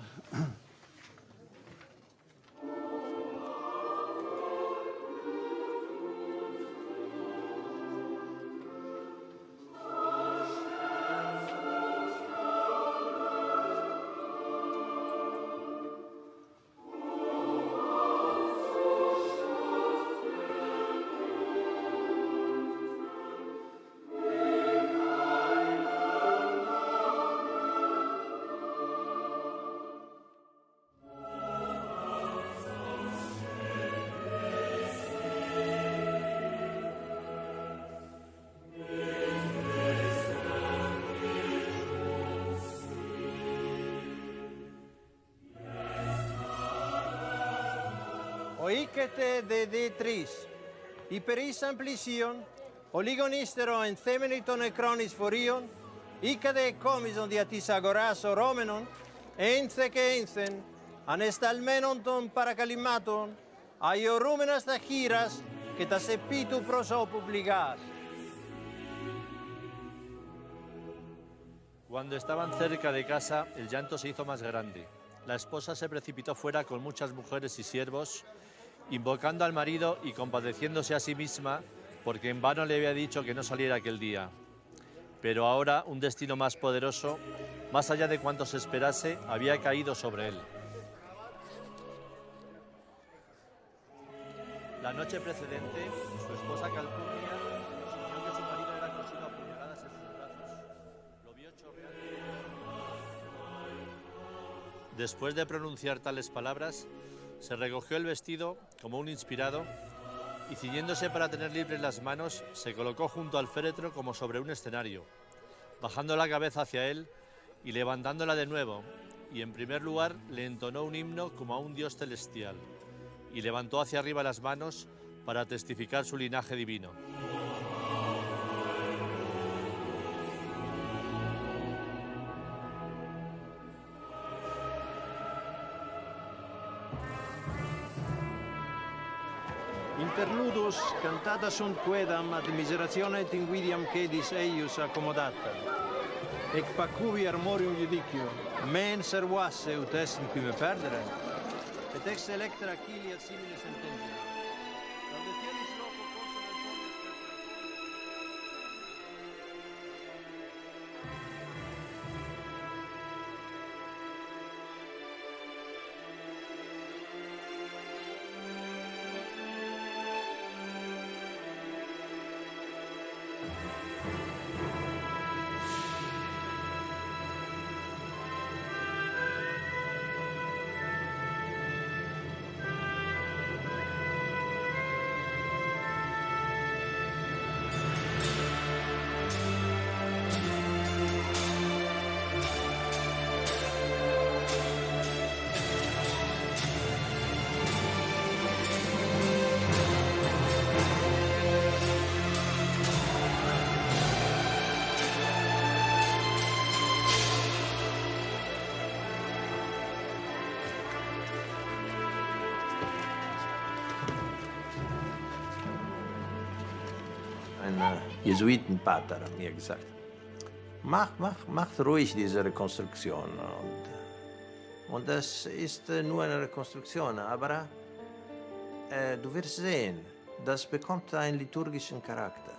Oicete de tris, hyperis amplition, oligonistero en themeniton necronis forion, icade comison diatis agoraso romenon, ence encen, anestalmenon ton paracalimaton, aiorumenas ta giras, que ta sepitu proso publigas. Cuando estaban cerca de casa, el llanto se hizo más grande. La esposa se precipitó fuera con muchas mujeres y siervos, invocando al marido y compadeciéndose a sí misma, porque en vano le había dicho que no saliera aquel día. Pero ahora un destino más poderoso, más allá de cuanto se esperase, había caído sobre él. La noche precedente, su esposa Calpurnia sintió que su marido era cosido a puñaladas en sus brazos. Lo vio chorrear. Después de pronunciar tales palabras, se recogió el vestido como un inspirado y, ciñéndose para tener libres las manos, se colocó junto al féretro como sobre un escenario, bajando la cabeza hacia él y levantándola de nuevo, y en primer lugar le entonó un himno como a un dios celestial, y levantó hacia arriba las manos para testificar su linaje divino. Interludus cantata sunt quedam ad miseratione et invidiam cedis eius accomodata. Ec pacuvi armorium judicio, men servasse ut est in qui me perdere, et ex electra Achille ad simile sententia. Laudatialis loco Jesuitenpater hat mir gesagt, macht ruhig diese Rekonstruktion. Und das ist nur eine Rekonstruktion, aber du wirst sehen, das bekommt einen liturgischen Charakter.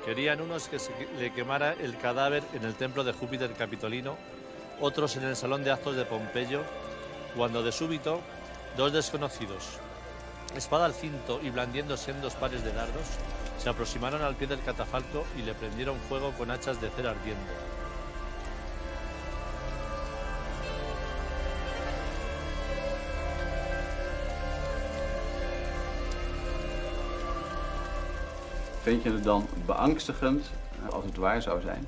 Querían unos que se le quemara el cadáver en el templo de Júpiter Capitolino, otros en el salón de actos de Pompeyo, cuando de súbito dos desconocidos, espada al cinto y blandiendo sendos pares de dardos, se aproximaron al pie del catafalco y le prendieron fuego con hachas de cera ardiendo. Vind je het dan beangstigend als het waar zou zijn?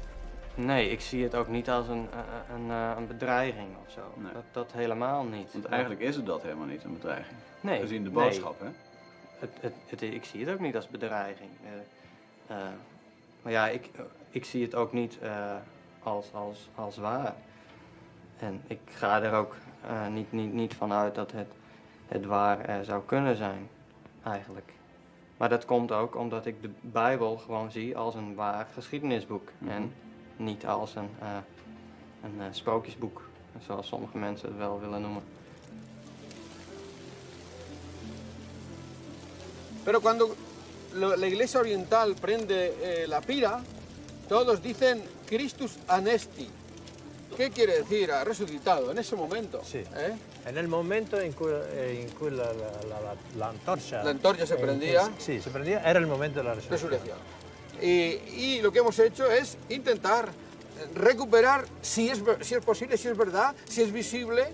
Nee, ik zie het ook niet als een bedreiging of zo. Nee. Dat helemaal niet. Want eigenlijk is het dat helemaal niet, een bedreiging. Nee. Gezien de boodschap, nee. hè? Ik zie het ook niet als bedreiging. Maar ja, ik zie het ook niet als waar. En ik ga er ook niet van uit dat het waar zou kunnen zijn, eigenlijk. Maar dat komt ook omdat ik de Bijbel gewoon zie als een waar geschiedenisboek. En niet als een sprookjesboek, zoals sommige mensen het wel willen noemen. Pero cuando la Iglesia Oriental prende la pira, todos dicen Christus anesti. ¿Qué quiere decir? Ha resucitado en ese momento. Sí. En el momento en cui la antorcha se prendía. Sí, se prendía, era el momento de la resurrección. Y lo que hemos hecho es intentar recuperar, si es posible, si es verdad, si es visible,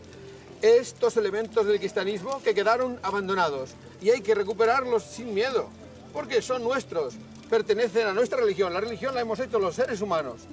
estos elementos del cristianismo que quedaron abandonados. Y hay que recuperarlos sin miedo, porque son nuestros, pertenecen a nuestra religión. La religión la hemos hecho los seres humanos.